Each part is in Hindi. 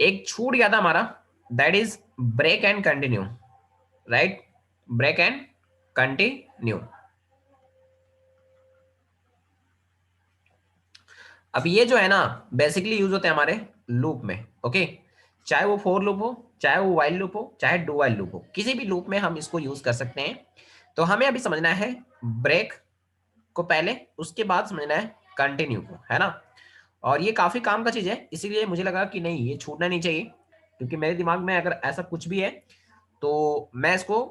एक छूट गया था हमारा, that is break and continue, right, break and continue. अब ये जो है ना बेसिकली यूज होते हैं हमारे लूप में, ओके, चाहे वो फोर लूप हो, चाहे वो वाइल लूप हो, चाहे डू वाइल लूप हो, किसी भी लूप में हम इसको यूज कर सकते हैं। तो हमें अभी समझना है ब्रेक को पहले, उसके बाद समझना है कंटिन्यू को, है ना। और ये काफी काम का चीज है, इसीलिए मुझे लगा कि नहीं ये छूटना नहीं चाहिए, क्योंकि मेरे दिमाग में अगर ऐसा कुछ भी है तो मैं इसको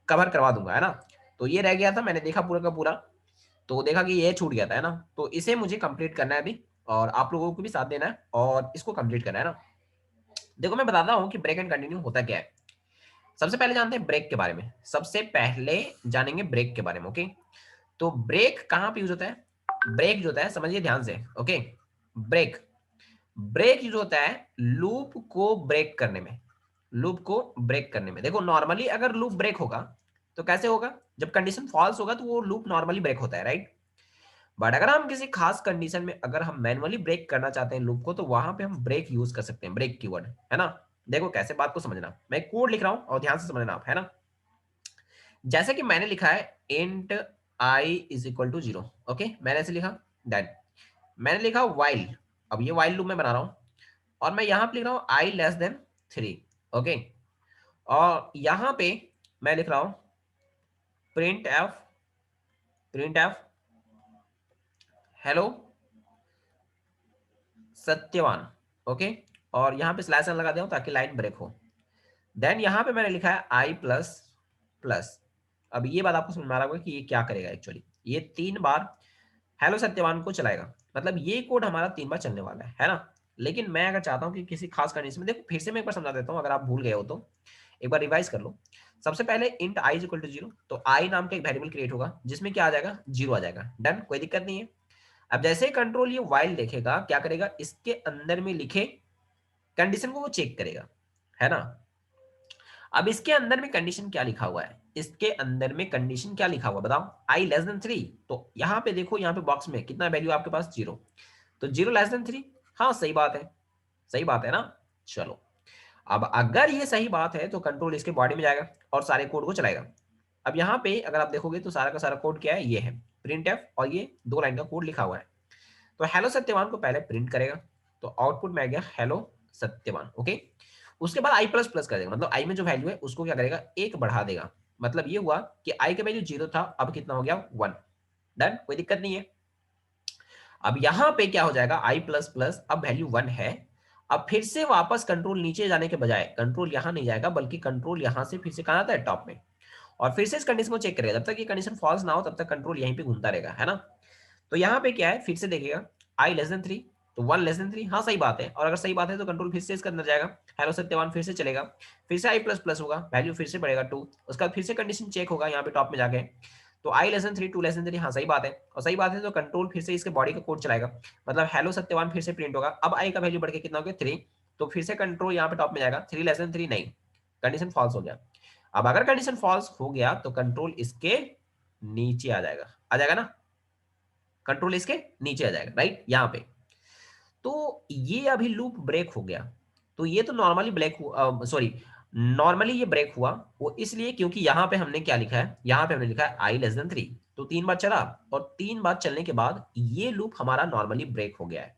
कवर करवा दूंगा, है ना। तो ये रह गया था, मैंने देखा पूरा का पूरा, तो देखा कि ये छूट गया था, है ना। तो इसे मुझे कंप्लीट करना है अभी, और आप लोगों को भी साथ देना है और इसको कंप्लीट करना है ना। देखो मैं बताता हूँ कि ब्रेक एंड कंटिन्यू होता क्या है। सबसे पहले जानते हैं ब्रेक के बारे में, सबसे पहले जानेंगे ब्रेक के बारे में, ओके। तो ब्रेक कहाँ पे यूज होता है? ब्रेक जो होता है, समझिए ध्यान से, ओके। ब्रेक, ब्रेक यूज होता है लूप को ब्रेक करने में, लूप को ब्रेक करने में। देखो नॉर्मली अगर लूप ब्रेक होगा तो कैसे होगा, जब कंडीशन फॉल्स होगा तो वो लूप नॉर्मली ब्रेक होता है, राइट। बट अगर हम किसी खास कंडीशन में अगर हम मैनुअली ब्रेक करना चाहते हैं लूप को, तो वहां पे हम ब्रेक यूज कर सकते हैं, ब्रेक कीवर्ड, है ना। देखो कैसे बात को समझना, मैं कोड लिख रहा हूं और ध्यान से समझना आप, है ना। जैसे कि मैंने लिखा है int I is equal to 0, okay, मैंने ऐसे लिखा, देन मैंने लिखा वाइल, अब ये वाइल लूप में बना रहा हूं, और मैं यहां पे लिख रहा हूं आई लेस देन 3, ओके। और यहां पे मैं लिख रहा हूं print F, print f hello Satyawan, okay. और यहां पे स्लैश एन लगा दिया हूं ताकि लाइन ब्रेक हो। देन यहां पे मैंने लिखा है आई प्लस प्लस। अब ये बात आपको समझ में आ रहा होगा कि ये क्या करेगा एक्चुअली, ये 3 बार हेलो सत्यवान को चलाएगा, मतलब ये कोड हमारा 3 बार चलने वाला है ना। लेकिन मैं अगर चाहता हूं कि किसी खास कंडीशन में, देखो फिर से मैं एक बार समझा देता हूं, अगर आप भूल गए हो तो एक बार रिवाइज कर लो। सबसे पहले int I is equal to 0, तो आई नाम का एक वेरिएबल क्रिएट होगा जिसमें क्या आ जाएगा, 0 आ जाएगा, डन, कोई दिक्कत नहीं है। अब जैसे ही कंट्रोल ये वाइल देखेगा क्या करेगा, इसके अंदर में लिखे कंडीशन को वो चेक करेगा, है ना। अब इसके अंदर में कंडीशन क्या लिखा हुआ है, इसके अंदर में कंडीशन क्या लिखा हुआ बताओ, आई लेस देन 3। तो यहां पे देखो, यहां पे बॉक्स में कितना वैल्यू आपके पास, 0, तो 0 लेस देन 3, हाँ सही बात है, सही बात है ना। चलो, अब अगर ये सही बात है तो कंट्रोल इसके बॉडी में जाएगा और सारे कोड को चलाएगा। अब यहाँ पे अगर आप देखोगे तो सारा का सारा कोड क्या है, ये है प्रिंट एफ, और ये 2 लाइन का कोड लिखा हुआ है। तो हेलो सत्यवान को पहले प्रिंट करेगा, तो आउटपुट में आ गया हेलो सत्यवान, ओके। उसके बाद आई प्लस प्लस कर देगा, मतलब आई में जो वैल्यू है उसको क्या करेगा, एक बढ़ा देगा। मतलब ये हुआ कि आई का वैल्यू 0 था, अब कितना हो गया, 1, डन, कोई दिक्कत नहीं है। अब यहां पे क्या हो जाएगा, आई प्लस प्लस अब वैल्यू 1 है। अब फिर से वापस कंट्रोल नीचे जाने के बजाय कंट्रोल यहां नहीं जाएगा, बल्कि कंट्रोल यहां से फिर से कहां आता है, टॉप में। और फिर से इस कंडीशन को चेक करेगा, जब तक ये कंडीशन फॉल्स ना हो तब तक कंट्रोल यहीं पे घूमता रहेगा, है ना। तो यहाँ पे क्या है, फिर से देखेगा आई लेस देन 3, तो 1 लेस देन 3, हाँ सही बात है। और अगर सही बात है तो कंट्रोल फिर से इसके अंदर जाएगा, हेलो सत्यवान फिर से चलेगा, फिर से आई प्लस प्लस होगा, वैल्यू फिर से बढ़ेगा 2, उसका फिर से कंडीशन चेक होगा यहाँ पे टॉप में जाके, तो आई लेस देन 3, 2 लेस देन 3, हाँ सही बात है। और सही बात है तो कंट्रोल फिर से इसके बॉडी का कोड चलाएगा, मतलब हेलो सत्यवान फिर से प्रिंट होगा। अब आई का वैल्यू बढ़ के कितना हो गया, 3, तो फिर से कंट्रोल यहाँ पे टॉप में जाएगा, 3 लेस देन 3 नहीं, कंडीशन फॉल्स हो गया। अब अगर कंडीशन फॉल्स हो गया तो कंट्रोल इसके नीचे आ जाएगा ना, कंट्रोल इसके नीचे आ जाएगा, राइट, यहाँ पे। तो ये अभी लूप ब्रेक हो गया। तो ये तो नॉर्मली ब्रेक हुआ, सॉरी, नॉर्मली ये ब्रेक हुआ वो इसलिए क्योंकि यहाँ पे हमने क्या लिखा है, यहाँ पे हमने लिखा है आई लेस देन 3, तो 3 बार चला, और 3 बार चलने के बाद ये लूप हमारा नॉर्मली ब्रेक हो गया है,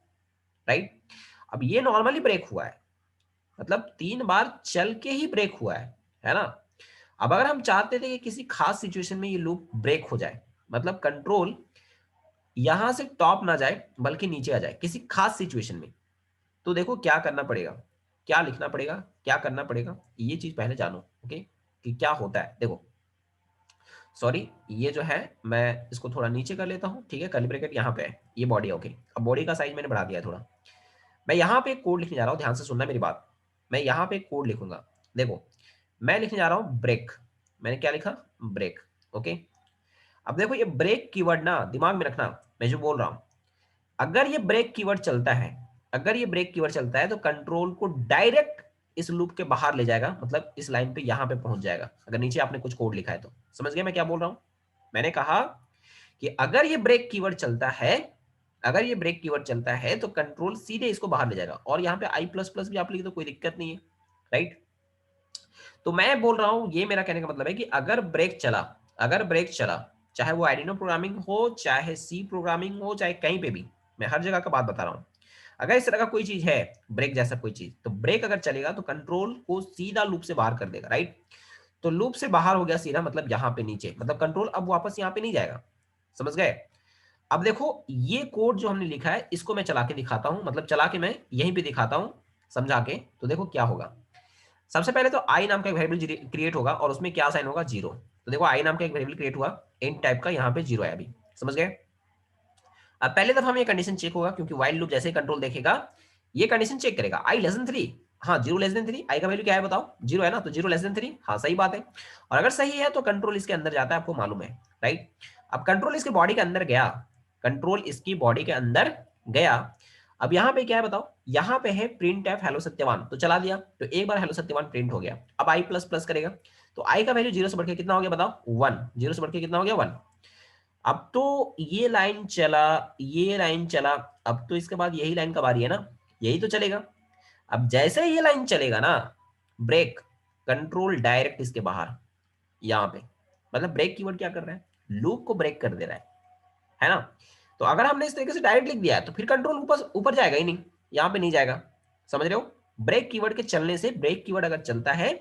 राइट। अब ये नॉर्मली ब्रेक हुआ है, मतलब 3 बार चल के ही ब्रेक हुआ है ना। अब अगर हम चाहते थे कि किसी खास सिचुएशन में ये लूप ब्रेक हो जाए, मतलब कंट्रोल यहां से टॉप ना जाए बल्कि नीचे आ जाए किसी खास सिचुएशन में, तो देखो क्या करना पड़ेगा, क्या लिखना पड़ेगा, क्या करना पड़ेगा, ये चीज पहले जानो, ओके, कि क्या होता है। देखो सॉरी, ये जो है मैं इसको थोड़ा नीचे कर लेता हूँ, ठीक है, कर्ली ब्रैकेट यहाँ पे है, ये बॉडी है, ओके। अब बॉडी का साइज मैंने बढ़ा दिया है थोड़ा। मैं यहाँ पे एक कोड लिखने जा रहा हूँ, ध्यान से सुनना मेरी बात। मैं यहाँ पे एक कोड लिखूंगा, देखो मैं लिखने जा रहा हूँ ब्रेक, मैंने क्या लिखा, ब्रेक, ओके। अब देखो ये ब्रेक कीवर्ड ना दिमाग में रखना, मैं जो बोल रहा हूँ, अगर ये ब्रेक कीवर्ड चलता है, अगर ये ब्रेक कीवर्ड चलता है तो कंट्रोल को डायरेक्ट इस लूप के बाहर ले जाएगा, मतलब इस लाइन पे यहां पे पहुंच जाएगा। अगर नीचे आपने कुछ कोड लिखा है तो समझ गए मैं क्या बोल रहा हूं। मैंने कहा कि अगर ये ब्रेक कीवर्ड चलता है, अगर ये ब्रेक कीवर्ड चलता है तो कंट्रोल सीधे इसको बाहर ले जाएगा, और यहाँ पे आई प्लस प्लस भी आप लिखे तो कोई दिक्कत नहीं है, राइट। तो मैं बोल रहा हूं, ये मेरा कहने का मतलब है कि अगर ब्रेक चला, अगर ब्रेक चला, चाहे वो आर्डिनो प्रोग्रामिंग हो, चाहे सी प्रोग्रामिंग हो, चाहे कहीं पे भी, मैं हर जगह का बात बता रहा हूं, अगर इस तरह का कोई चीज है, ब्रेक जैसा कोई चीज, तो ब्रेक अगर चलेगा तो कंट्रोल को सीधा लूप से बाहर कर देगा, राइट। तो लूप से बाहर हो गया सीधा, मतलब यहाँ पे नीचे, मतलब कंट्रोल अब वापस यहाँ पे नहीं जाएगा, समझ गए। अब देखो ये कोड जो हमने लिखा है इसको मैं चला के दिखाता हूं, मतलब चला के मैं यहीं पे दिखाता हूं समझा के, तो देखो क्या होगा। सबसे पहले तो आई नाम का एक वेरिएबल क्रिएट होगा और उसमें क्या साइन होगा, जीरो। तो देखो आई नाम का एक वेरिएबल क्रिएट हुआ, इंट टाइप का, यहाँ पे जीरो है अभी, समझ गए। अब पहले दफा में ये कंडीशन चेक होगा, क्योंकि व्हाइल लूप जैसे ही कंट्रोल देखेगा ये कंडीशन चेक करेगा, आई लेस देन 3, हाँ जीरो लेस देन 3, आई का वैल्यू क्या है बताओ, जीरो है ना, तो जीरो लेस देन 3, हाँ सही बात है। और अगर सही है तो कंट्रोल इसके अंदर जाता है, आपको मालूम है, राइट। अब कंट्रोल इसके बॉडी के अंदर गया, कंट्रोल इसकी बॉडी के अंदर गया। अब यहाँ पे क्या है बताओ, यहाँ पे है प्रिंट एफ हेलो सत्यवान, तो चला दिया, तो एक बार हेलो सत्यवान प्रिंट हो गया। अब आई प्लस प्लस करेगा, तो आई का वैल्यू जीरो से बढ़ के कितना हो गया बताओ, वन, जीरो से बढ़ के कितना हो गया, वन। अब तो ये लाइन चला, ये लाइन चला, अब तो इसके बाद यही लाइन का बारी है ना, यही तो चलेगा। अब जैसे ये लाइन चलेगा ना, ब्रेक, कंट्रोल डायरेक्ट इसके बाहर, यहां पे, मतलब ब्रेक कीवर्ड क्या कर रहा है, लूप को ब्रेक कर दे रहा है ना। तो अगर हमने इस तरीके से डायरेक्ट लिख दिया है तो फिर कंट्रोल ऊपर ऊपर जाएगा ही नहीं, यहां पे नहीं जाएगा, समझ रहे हो। ब्रेक कीवर्ड के चलने से, ब्रेक कीवर्ड अगर चलता है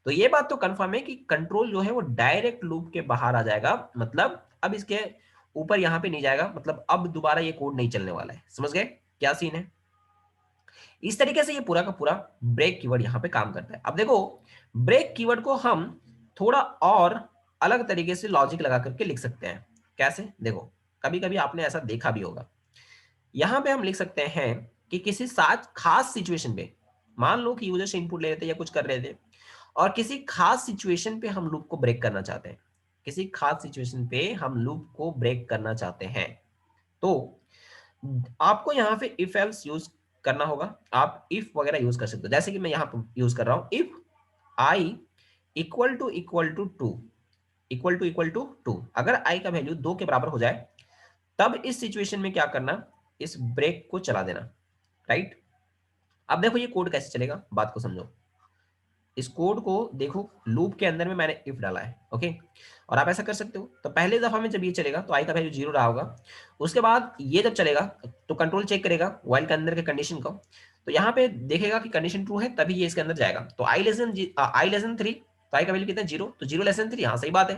तो ये बात तो कंफर्म है कि कंट्रोल जो है वो डायरेक्ट लूप के बाहर आ जाएगा, मतलब अब इसके ऊपर यहां पे नहीं जाएगा, मतलब अब दोबारा ये कोड नहीं चलने वाला है, समझ गए क्या सीन है। इस तरीके से ये पूरा का पूरा ब्रेक कीवर्ड यहाँ पे काम करता है। अब देखो ब्रेक कीवर्ड को हम थोड़ा और अलग तरीके से लॉजिक लगा करके लिख सकते हैं। कैसे, देखो कभी कभी आपने ऐसा देखा भी होगा, यहाँ पे हम लिख सकते हैं कि किसी साथ खास सिचुएशन पे, मान लो कि यूजर से इनपुट ले रहे थे या कुछ कर रहे थे, और किसी खास सिचुएशन पे हम लूप को ब्रेक करना चाहते हैं, किसी खास सिचुएशन पे हम लूप को ब्रेक करना चाहते हैं, तो आपको यहाँ पे इफ एल्स यूज करना होगा। आप इफ वगैरह यूज कर सकते हो, जैसे कि मैं यहाँ पर यूज कर रहा हूँ, if I equal to two, equal to अगर आई का वैल्यू 2 के बराबर हो जाए, तब इस सिचुएशन में क्या करना, इस ब्रेक को चला देना, राइट। अब देखो ये कोड कैसे चलेगा, बात को समझो। इस कोड को देखो, लूप के अंदर में मैंने इफ डाला है, ओके। और आप ऐसा कर सकते हो, तो पहले दफा में जब ये चलेगा तो आई का वैल्यू जीरो रहा होगा, उसके बाद ये जब चलेगा तो कंट्रोल चेक करेगा व्हाइल के अंदर के कंडीशन को, तो यहाँ पे देखेगा कि कंडीशन ट्रू है तभी ये इसके अंदर जाएगा, तो आई लेस देन 3, तो आई का वैल्यू कितना है, जीरो, तो जीरो लेस देन 3, हाँ सही बात है,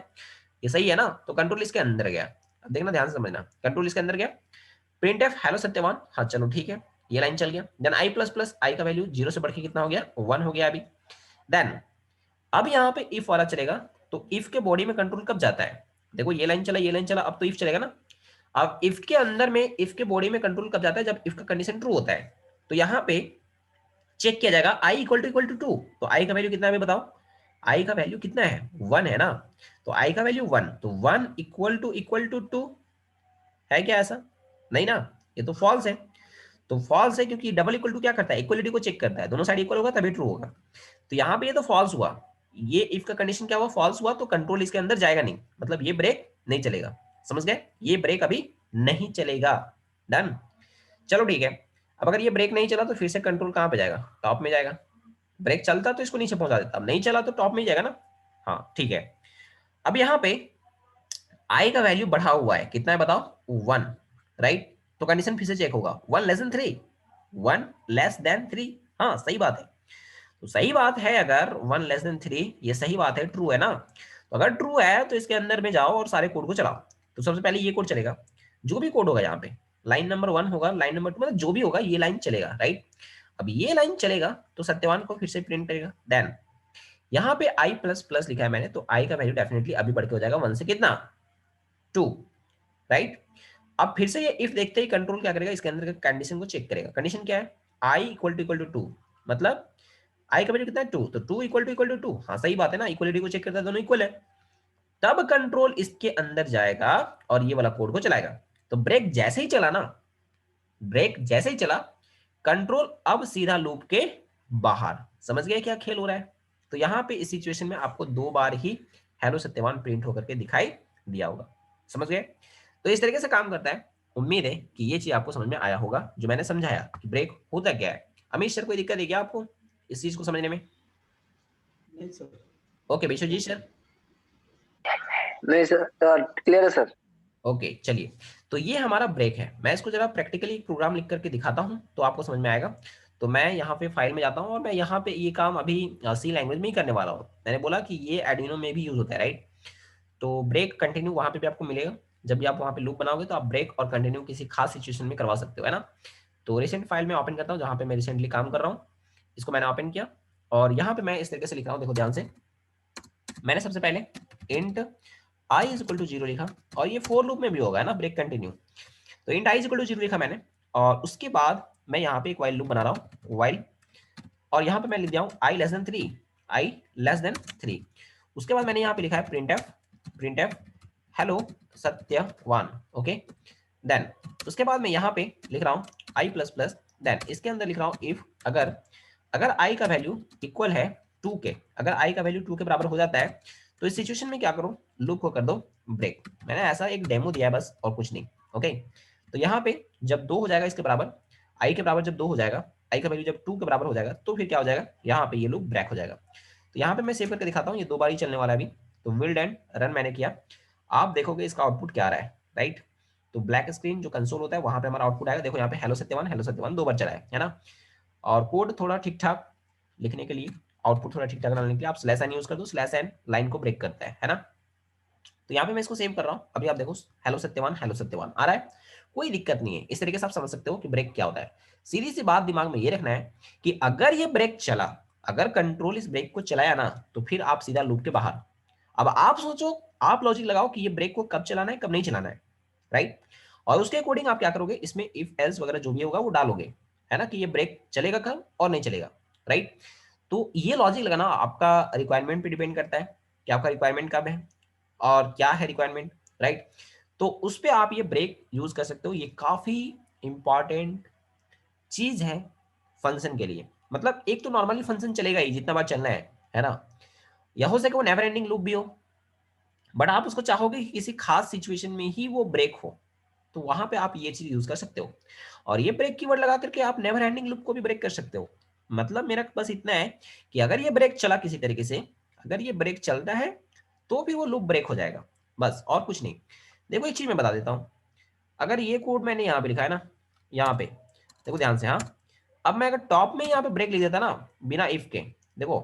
ये सही है ना, तो कंट्रोल इसके अंदर गया। अब देखना ध्यान से समझना, कंट्रोल इसके अंदर गया, प्रिंट एफ हेलो सत्यवान, हाँ चलो ठीक है, ये लाइन चल गया। देन आई प्लस प्लस, आई का वैल्यू जीरो से बढ़ के कितना हो गया, वन हो गया अभी। देन अब यहाँ पे इफ वाला चलेगा, तो इफ के बॉडी में कंट्रोल कब जाता है, देखो ये लाइन चला, ये लाइन चला, अब तो इफ चलेगा ना। अब इफ के अंदर में, इफ के बॉडी में कंट्रोल कब जाता है, जब इफ का कंडीशन ट्रू होता है, तो यहाँ पे चेक किया जाएगा आई इक्वल टू टू, तो आई का वैल्यू कितना है बताओ, आई का वैल्यू कितना है, वन है ना, तो आई का वैल्यू वन, तो वन इक्वल टू टू, है क्या ऐसा, नहीं ना, ये तो फॉल्स है। तो फॉल्स है क्योंकि डबल इक्वल टू क्या करता है, इक्वलिटी को चेक करता है, दोनों साइड इक्वल होगा तभी ट्रू होगा। तो यहाँ पे ये तो फॉल्स हुआ, ये इफ का कंडीशन क्या हुआ, फॉल्स हुआ, तो कंट्रोल इसके अंदर जाएगा नहीं, मतलब ये ब्रेक नहीं चलेगा, समझ गए, ये ब्रेक अभी नहीं चलेगा। डन, चलो ठीक है। अब अगर ये ब्रेक नहीं चला तो फिर से कंट्रोल कहाँ पे जाएगा, टॉप में जाएगा। ब्रेक चलता तो इसको नीचे पहुंचा देता, अब नहीं चला तो टॉप में ही जाएगा ना, हाँ ठीक है। अब यहाँ पे आई का वैल्यू बढ़ा हुआ है, कितना है बताओ, वन, राइट। तो कंडीशन फिर से चेक होगा, one less than three, one less than three, हाँ सही बात है। तो सही बात है, अगर वन लेस देन थ्री, ये सही बात है, ट्रू है ना। तो अगर ट्रू है तो इसके अंदर में जाओ और सारे कोड को चलाओ। तो सबसे पहले ये कोड चलेगा, जो भी कोड होगा यहाँ पे, लाइन नंबर 1 होगा, लाइन नंबर 2, मतलब जो भी होगा ये लाइन चलेगा, राइट। अब ये लाइन चलेगा तो सत्यवान को फिर से प्रिंट करेगा। देन यहाँ पे आई प्लस प्लस लिखा है मैंने, तो आई का वैल्यू डेफिनेटली अभी बढ़ के हो जाएगा वन से कितना, टू, राइट। अब फिर से ये इफ देखते ही कंट्रोल क्या करेगा, इसके अंदर का कंडीशन को चेक करेगा। कंडीशन क्या है, आई इक्वल टू टू, मतलब आई का वैल्यू कितना है, टू, तो टू इक्वल टू टू, हाँ सही बात है ना, इक्वलिटी को चेक करता है, दोनों इक्वल है। तब कंट्रोल इसके अंदर जाएगा और ये वाला कोड को चलाएगा। तो ब्रेक जैसे ही चला ना, ब्रेक जैसे ही चला, कंट्रोल अब सीधा लूप के बाहर, समझ गए क्या खेल हो रहा है। तो यहाँ पे इस सिचुएशन में आपको दो बार ही हेलो सत्यवान प्रिंट होकर के दिखाई दिया होगा, समझ गए। तो इस तरीके से काम करता है। उम्मीद है कि ये चीज आपको समझ में आया होगा जो मैंने समझाया कि ब्रेक होता क्या है। अमित सर, कोई दिक्कत है क्या आपको इस चीज को समझने में? नहीं सर। Okay Vishwajeet sir. नहीं सर, क्लियर है सर। ओके चलिए, तो ये हमारा ब्रेक है। मैं इसको जरा प्रैक्टिकली एक प्रोग्राम लिख करके दिखाता हूँ तो आपको समझ में आएगा। तो मैं यहाँ पे फाइल में जाता हूँ और मैं यहाँ पे ये काम अभी सी लैंग्वेज में ही करने वाला हूँ। मैंने बोला कि ये एडुइनो में भी यूज होता है, राइट? तो ब्रेक कंटिन्यू वहाँ पे भी आपको मिलेगा। जब भी आप वहाँ पे लूप बनाओगे तो आप ब्रेक और कंटिन्यू किसी खास सिचुएशन में करवा सकते हो, है ना? तो रिसेंट फाइल में ओपन करता हूँ जहाँ पे मैं रिसेंटली काम कर रहा हूँ। इसको मैंने ओपन किया और यहाँ पे मैं इस तरीके से लिख रहा हूँ, देखो ध्यान से। मैंने सबसे पहले int I is equal to 0 लिखा, और ये फोर लूप में भी होगा, है ना, ब्रेक कंटिन्यू। तो int I is equal to 0 लिखा मैंने, और उसके बाद मैं यहाँ पे एक वाइल लूप बना रहा हूँ, वाइल, और यहाँ पे मैं लिख दिया हूँ I less than 3, I less than 3। उसके बाद मैंने यहाँ पे लिखा है print f hello Satyawan, okay. Then उसके बाद मैं यहाँ पे लिख रहा हूँ आई प्लस प्लस, देन इसके अंदर लिख रहा हूँ इफ अगर अगर आई का वैल्यू इक्वल है 2 के, अगर आई का वैल्यू 2 के बराबर हो जाता है तो इस सिचुएशन में क्या करो, लूप को कर दो ब्रेक। मैंने ऐसा एक डेमो दिया है बस, और कुछ नहीं, ओके। तो यहाँ पे जब 2 हो जाएगा इसके बराबर, आई के बराबर जब 2 हो जाएगा, आई का वैल्यू जब 2 के बराबर हो जाएगा, तो फिर क्या हो जाएगा, यहाँ पे ये लूप ब्रेक हो जाएगा। तो यहाँ पे मैं सेव करके दिखाता हूँ, ये 2 बार ही चलने वाला है अभी। तो विल्ड एंड रन मैंने किया, आप देखोगे इसका आउटपुट क्या आ रहा है, राइट? तो ब्लैक स्क्रीन जो कंसोल होता है वहां पे हमारा आउटपुट आएगा। देखो यहाँ पे हेलो सत्यवान 2 बार चला है ना? और कोड थोड़ा ठीक ठाक लिखने के लिए, आउटपुट थोड़ा ठीक ठाक डालने के लिए आप स्लैश एन यूज कर दो। स्लैश एन लाइन को ब्रेक करता है ना? तो यहाँ पे मैं इसको सेव कर रहा हूँ। अभी आप देखो हेलो सत्यवान आ रहा है, कोई दिक्कत नहीं है। इस तरीके से आप समझ सकते हो कि ब्रेक क्या होता है। सीधी सी बात दिमाग में ये रखना है कि अगर ये ब्रेक चला, अगर कंट्रोल इस ब्रेक को चलाया ना, तो फिर आप सीधा लूप के बाहर। अब आप सोचो, आप लॉजिक लगाओ कि ये ब्रेक को कब चलाना है, कब नहीं चलाना है, राइट? और उसके अकॉर्डिंग आप क्या करोगे, इसमें इफ एल्स वगैरह जो भी होगा वो डालोगे, है ना, कि ये ब्रेक चलेगा कब और नहीं चलेगा, राइट? तो ये लॉजिक लगाना आपका रिक्वायरमेंट पे डिपेंड करता है कि आपका रिक्वायरमेंट कब है और क्या है रिक्वायरमेंट, राइट? तो उस पे आप ये ब्रेक यूज कर सकते हो। ये काफी इंपॉर्टेंट चीज है फंक्शन के लिए। मतलब एक तो नॉर्मली फंक्शन चलेगा ही जितना बार चलना है ना? या हो सके वो नेवर एंडिंग लूप भी हो, बट आप उसको चाहोगे कि किसी खास सिचुएशन में ही वो ब्रेक हो, तो वहां पे आप ये चीज यूज कर सकते हो। और ये ब्रेक कीवर्ड लगा करके आप नेवर एंडिंग लूप को भी ब्रेक कर सकते हो। मतलब मेरा बस इतना है कि अगर ये ब्रेक चला किसी तरीके से, अगर ये ब्रेक चलता है तो भी वो लूप ब्रेक हो जाएगा, बस और कुछ नहीं। देखो एक चीज मैं बता देता हूँ, अगर ये कोड मैंने यहाँ पे लिखा है ना, यहाँ पे देखो ध्यान से, हाँ। अब मैं अगर टॉप में यहाँ पे ब्रेक लिख देता ना बिना इफ के, देखो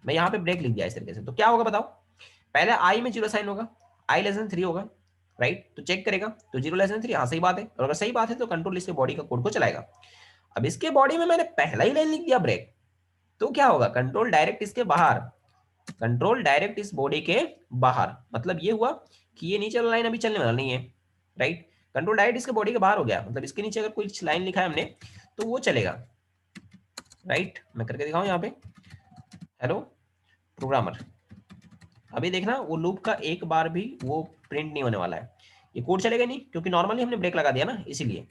मैं यहाँ पे ब्रेक लिख दिया इस तरीके से, तो क्या होगा बताओ? पहले आई में 0 साइन होगा, आई लेस देन 3 होगा, राइट? तो चेक करेगा तो 0 लेस देन 3, हाँ सही बात है। और अगर सही बात है तो कंट्रोल इसके बॉडी का कोड को चलाएगा। अब इसके बॉडी में मैंने पहला ही लाइन लिख दिया ब्रेक, तो क्या होगा, कंट्रोल डायरेक्ट इसके बाहर, कंट्रोल डायरेक्ट इस बॉडी के बाहर। मतलब ये हुआ कि ये नीचे वाला लाइन अभी चलने वाला नहीं है, राइट? कंट्रोल डायरेक्ट इसके बॉडी के बाहर हो गया, मतलब इसके नीचे अगर कोई लाइन लिखा है हमने तो वो चलेगा, राइट? मैं करके दिखाऊं यहाँ पे, हेलो प्रोग्रामर। अभी देखना वो लूप का एक बार भी वो प्रिंट नहीं होने वाला है, ये कोड चलेगा नहीं, क्योंकि नॉर्मली हमने ब्रेक लगा दिया ना, इसीलिए।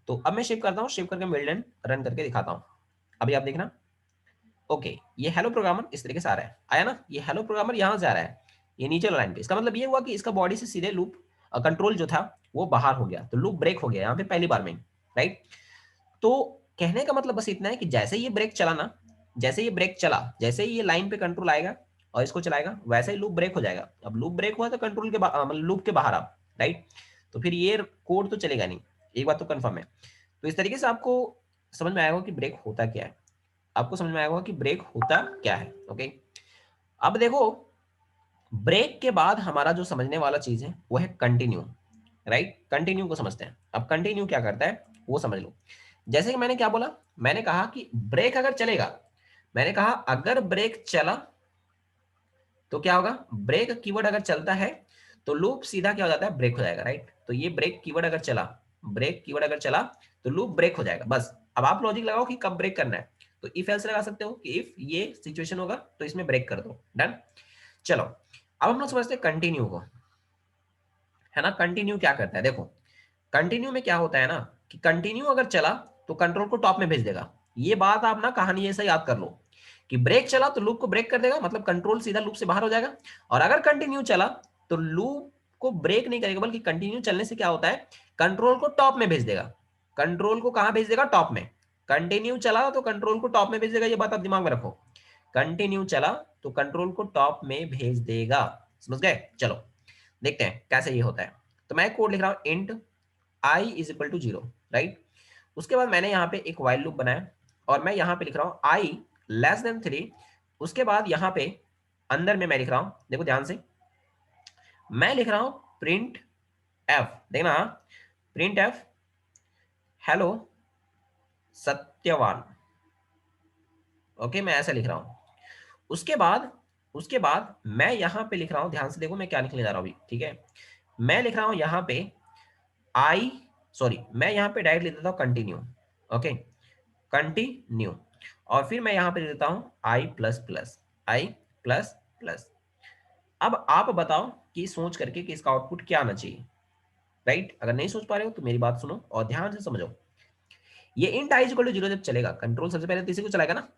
तो अब मैं शेव करता हूँ, शेव करके बिल्ड रन करके दिखाता हूँ। अभी आप देखना, ओके, ये हेलो प्रोग्रामर इस तरीके से आ रहा है, आया ना? ये हेलो प्रोग्रामर यहाँ से आ रहा है, ये नीचे लाइन पे। इसका मतलब ये हुआ कि इसका बॉडी से सीधे लूप कंट्रोल जो था वो बाहर हो गया, तो लूप ब्रेक हो गया यहाँ पे पहली बार में, राइट? तो कहने का मतलब बस इतना है कि जैसे ये ब्रेक चला ना, जैसे ये ब्रेक चला, जैसे ही ये लाइन पे कंट्रोल आएगा और इसको चलाएगा, वैसे ही लूप ब्रेक हो जाएगा। अब लूप ब्रेक हुआ तो कंट्रोल के मतलब लूप के बाहर आप, राइट? तो फिर ये कोड तो चलेगा नहीं, एक बात तो कंफर्म है। तो इस तरीके से आपको समझ में आएगा कि ब्रेक होता क्या है, आपको समझ में आएगा कि ब्रेक होता क्या है, ओके। अब देखो ब्रेक के बाद हमारा जो समझने वाला चीज है वो है कंटिन्यू, राइट? कंटिन्यू को समझते हैं। अब कंटिन्यू क्या करता है वो समझ लो। जैसे कि मैंने क्या बोला, मैंने कहा कि ब्रेक अगर चलेगा, मैंने कहा अगर ब्रेक चला तो क्या होगा, ब्रेक कीवर्ड अगर चलता है तो लूप सीधा क्या हो जाता है, ब्रेक हो जाएगा, राइट? तो ये ब्रेक कीवर्ड अगर चला, ब्रेक कीवर्ड अगर चला तो लूप ब्रेक हो जाएगा, बस। अब आप लॉजिक लगाओ कि कब ब्रेक करना है, तो इफ एल्स लगा सकते हो कि इफ ये सिचुएशन होगा तो इसमें ब्रेक कर दो, डन। चलो अब हम लोग समझते हैं कंटिन्यू को, है ना? कंटिन्यू क्या करता है, देखो कंटिन्यू में क्या होता है ना कि कंटिन्यू अगर चला तो कंट्रोल को टॉप में भेज देगा। ये बात आप ना कहानी ऐसा याद कर लो कि ब्रेक चला तो लूप को ब्रेक कर देगा, मतलब कंट्रोल सीधा लूप से बाहर हो जाएगा। और अगर कंटिन्यू चला तो लूप को ब्रेक नहीं करेगा, बल्कि कंटिन्यू चलने से क्या होता है, कंट्रोल को टॉप में भेज देगा। कंट्रोल को कहां भेज देगा, टॉप में। कंटिन्यू चला तो कंट्रोल को टॉप में भेज देगा, ये बात आप दिमाग में रखो। कंटिन्यू चला तो कंट्रोल को टॉप में भेज देगा। समझ गए? चलो देखते हैं कैसे ये होता है। तो मैं कोड लिख रहा हूं int i is equal to 0, right. उसके बाद मैंने यहाँ पे एक व्हाइल लूप बनाया और मैं यहाँ पे लिख रहा हूँ i लेस देन 3। उसके बाद यहाँ पे अंदर में मैं लिख रहा हूँ, देखो ध्यान से, मैं लिख रहा हूँ प्रिंट एफ, देखना, print f hello Satyawan. Okay, मैं ऐसा लिख रहा हूँ। उसके बाद मैं यहाँ पे लिख रहा हूँ, ध्यान से देखो मैं क्या लिखने जा रहा हूँ अभी, ठीक है। मैं लिख रहा हूँ यहाँ पे मैं यहाँ पे डायरेक्ट लिख देता हूँ कंटिन्यू। Okay, continue. और फिर मैं यहाँ पे लिख देता हूँ आई प्लस प्लस, आई प्लस प्लस। अब आप बताओ कि सोच करके कि इसका आउटपुट क्या आना चाहिए, राइट। अगर नहीं सोच पा रहे हो तो मेरी बात सुनो और ध्यान से समझो। ये इंट आई इक्वल टू 0 जब चलेगा, कंट्रोल सबसे पहले तीसरे को चलाएगा ना,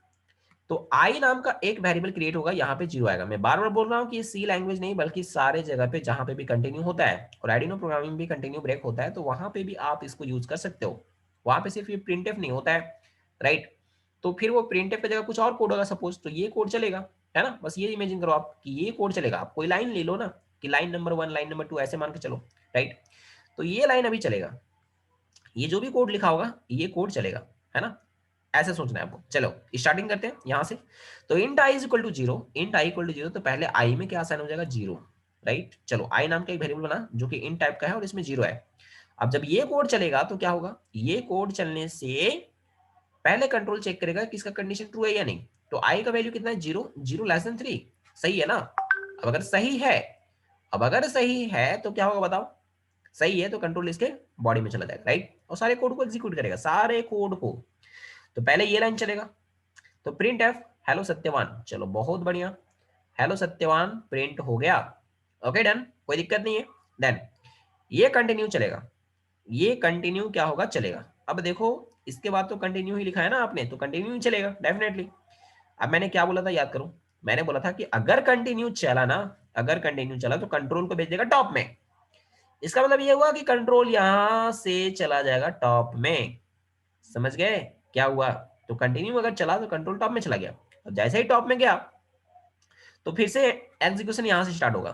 तो आई नाम का एक वेरिएबल क्रिएट होगा, यहाँ पे 0 आएगा। मैं बार बार बोल रहा हूँ कि ये सी लैंग्वेज नहीं, बल्कि सारे जगह पे जहां पे भी कंटिन्यू होता है और आर्डिनो प्रोग्रामिंग भी कंटिन्यू ब्रेक होता है, तो वहां पे भी आप इसको यूज कर सकते हो। वहां पे सिर्फ ये प्रिंटफ नहीं होता है, राइट। तो फिर वो प्रिंटफ की जगह कुछ और कोड होगा सपोज, तो ये कोड चलेगा, है ना। बस ये इमेजिन करो आप कि ये कोड चलेगा। आप कोई लाइन ले लो ना, कि लाइन नंबर 1, लाइन नंबर 2 ऐसे मान के चलो, राइट। तो ये लाइन अभी चलेगा, ये जो भी कोड लिखा होगा ये कोड चलेगा, है ना। ऐसे सोचना है आपको। चलो स्टार्टिंग करते हैं यहां से। तो int I is equal to 0, int I equal to 0, तो पहले आई में क्या साइन हो जाएगा, 0, राइट। चलो आई नाम का एक वेरिएबल बना जो कि इंट टाइप का है और इसमें 0 है। अब जब ये कोड चलेगा तो क्या होगा, ये कोड चलने से पहले कंट्रोल चेक करेगा कि इसका कंडीशन ट्रू है या नहीं। तो आई का वैल्यू कितना है, 0, 0 लेस देन 3, सही है ना। अब अगर सही है तो क्या होगा बताओ, सही है तो कंट्रोल इसके बॉडी में चला जाएगा, राइट। और सारे कोड को एग्जीक्यूट करेगा, सारे कोड को। तो पहले ये लाइन चलेगा, तो प्रिंट एफ हेलो सत्यवान, चलो बहुत बढ़िया, हेलो सत्यवान प्रिंट हो गया। ओके डन, कोई दिक्कत नहीं है। देन ये कंटिन्यू चलेगा, ये कंटिन्यू क्या होगा, चलेगा। अब देखो इसके बाद तो कंटिन्यू ही लिखा है ना आपने, तो कंटिन्यू ही चलेगा डेफिनेटली। अब मैंने क्या बोला था याद करो, मैंने बोला था कि अगर कंटिन्यू चला ना, अगर कंटिन्यू चला तो कंट्रोल को भेज देगा टॉप में। इसका मतलब ये हुआ कि कंट्रोल यहां से चला जाएगा टॉप में। समझ गए क्या हुआ? तो कंटिन्यू अगर चला तो कंट्रोल टॉप में चला गया। अब जैसे ही टॉप में गया तो फिर से एग्जीक्यूशन यहां से स्टार्ट होगा।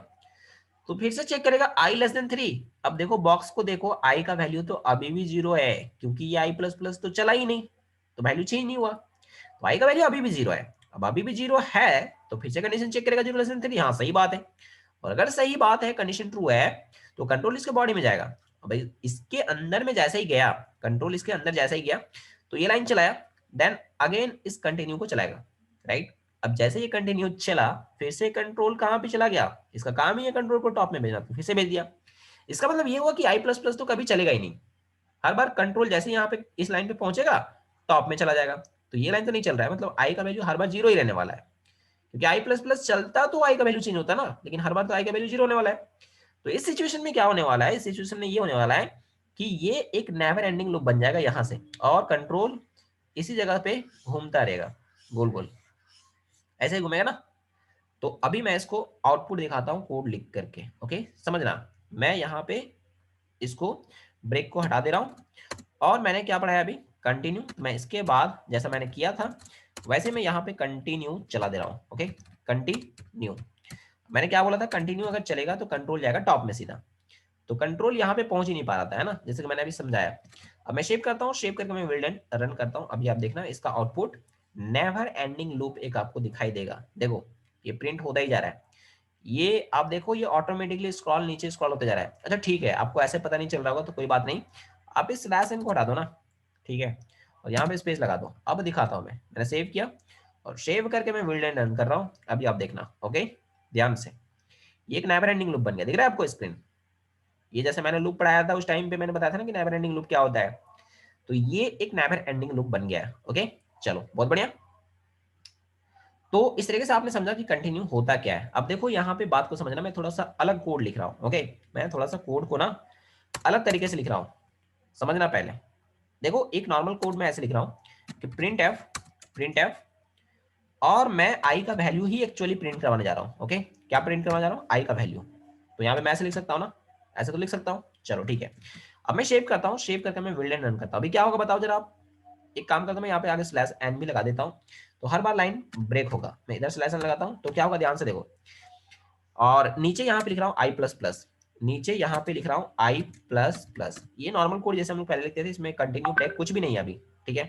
तो फिर से चेक करेगा आई लेस देन 3। अब देखो बॉक्स को देखो, आई का वैल्यू तो अभी भी 0 है, क्योंकि ये आई प्लस प्लस तो चला ही नहीं, तो वैल्यू चेंज नहीं हुआ। तो आई का वैल्यू अभी भी 0 है। अब अभी भी 0 है तो फिर से कंडीशन चेक करेगा 0 लेस देन 3, हाँ सही बात है। और अगर सही बात है, कंडीशन ट्रू है, तो कंट्रोल इसके बॉडी में जाएगा। अब भाई इसके अंदर में जैसे ही गया, कंट्रोल इसके अंदर जैसे ही गया, तो ये लाइन चलाया, देन अगेन इस कंटिन्यू को चलाएगा, राइट। अब जैसे ये कंटिन्यू चला, फिर से कंट्रोल कहां पे चला गया, इसका काम ही है कंट्रोल को टॉप में भेजना, तो फिर से भेज दिया। इसका मतलब ये हुआ कि आई प्लस प्लस तो कभी चलेगा ही नहीं। हर बार कंट्रोल जैसे यहाँ पे इस लाइन पे पहुंचेगा, टॉप में चला जाएगा। तो ये लाइन तो नहीं चल रहा है, मतलब आई का वैल्यू हर बार 0 ही रहने वाला है। क्योंकि आई प्लस प्लस चलता तो आई का वैल्यू चेंज होता ना, लेकिन हर बार तो आई का वैल्यू 0 होने वाला है। तो इस सिचुएशन में क्या होने वाला है, इस सिचुएशन में ये होने वाला है कि ये एक नेवर एंडिंग लूप बन जाएगा यहां से, और कंट्रोल इसी जगह पे घूमता रहेगा गोल गोल, ऐसे ही घूमेगा ना। तो अभी मैं इसको आउटपुट दिखाता हूँ कोड लिख करके। ओके समझना, मैं यहाँ पे इसको ब्रेक को हटा दे रहा हूँ और मैंने क्या पढ़ाया अभी, कंटिन्यू। मैं इसके बाद जैसा मैंने किया था वैसे मैं यहाँ पे कंटिन्यू चला दे रहा हूँ। ओके कंटिन्यू, मैंने क्या बोला था, कंटिन्यू अगर चलेगा तो कंट्रोल जाएगा टॉप में सीधा। तो कंट्रोल यहाँ पे पहुंच ही नहीं पा रहा था, है ना, जैसे कि मैंने अभी समझाया। अब मैं शेप करता हूँ, शेप करके मैं विल्डन रन करता हूँ। अभी आप देखना इसका आउटपुट नेवर एंडिंग लूप एक आपको दिखाई देगा। देखो ये प्रिंट होता ही जा रहा है, ये आप देखो ये ऑटोमेटिकली स्क्रॉल नीचे स्क्रॉल होते जा रहा है। अच्छा ठीक है, आपको ऐसे पता नहीं चल रहा होगा तो कोई बात नहीं, आप इस स्लैश एन को हटा दो ना, ठीक है, और यहाँ पे स्पेस लगा दो। अब दिखाता हूँ मैंने सेव किया और सेव करके मैं विल्डन रन कर रहा हूँ। अभी आप देखना, ओके ध्यान से, ये एक नेवर एंडिंग लूप बन गया, दिख रहा है आपको स्क्रीन। ये जैसे मैंने लूप पढ़ाया था उस टाइम पे मैंने बताया था ना कि नेवर एंडिंग लूप क्या होता है, तो ये एक नेवर एंडिंग लूप बन गया है। ओके चलो बहुत बढ़िया। तो इस तरीके से आपने समझा कि कंटिन्यू होता क्या है। अब देखो यहाँ पे बात को समझना, मैं थोड़ा सा अलग कोड लिख रहा हूँ। ओके मैं थोड़ा सा कोड को ना अलग तरीके से लिख रहा हूँ, समझना। पहले देखो एक नॉर्मल कोड में ऐसे लिख रहा हूँ कि प्रिंट एफ और मैं आई का वैल्यू ही एक्चुअली प्रिंट करवाने जा रहा हूँ। ओके क्या प्रिंट करवाने जा रहा हूँ, आई का वैल्यू। तो यहाँ पे मैं ऐसे लिख सकता हूँ ना, ऐसे तो लिख सकता हूँ। चलो ठीक है, अब मैं शेप करता हूँ, शेप करके मैं बिल्ड एंड रन करता हूँ। अभी क्या होगा बताओ जरा आप। एक काम करता हूँ, मैं यहाँ पे आगे स्लैश एन भी लगा देता हूँ, तो हर बार लाइन ब्रेक होगा। मैं इधर स्लैश एन लगाता हूँ तो क्या होगा, ध्यान से देखो। और नीचे यहाँ पे लिख रहा हूँ आई प्लस प्लस, नीचे यहाँ पे लिख रहा हूँ आई प्लस प्लस। ये नॉर्मल कोड जैसे हम लोग पहले लिखते थे, इसमें कंटिन्यू ब्रेक कुछ भी नहीं है अभी, ठीक है।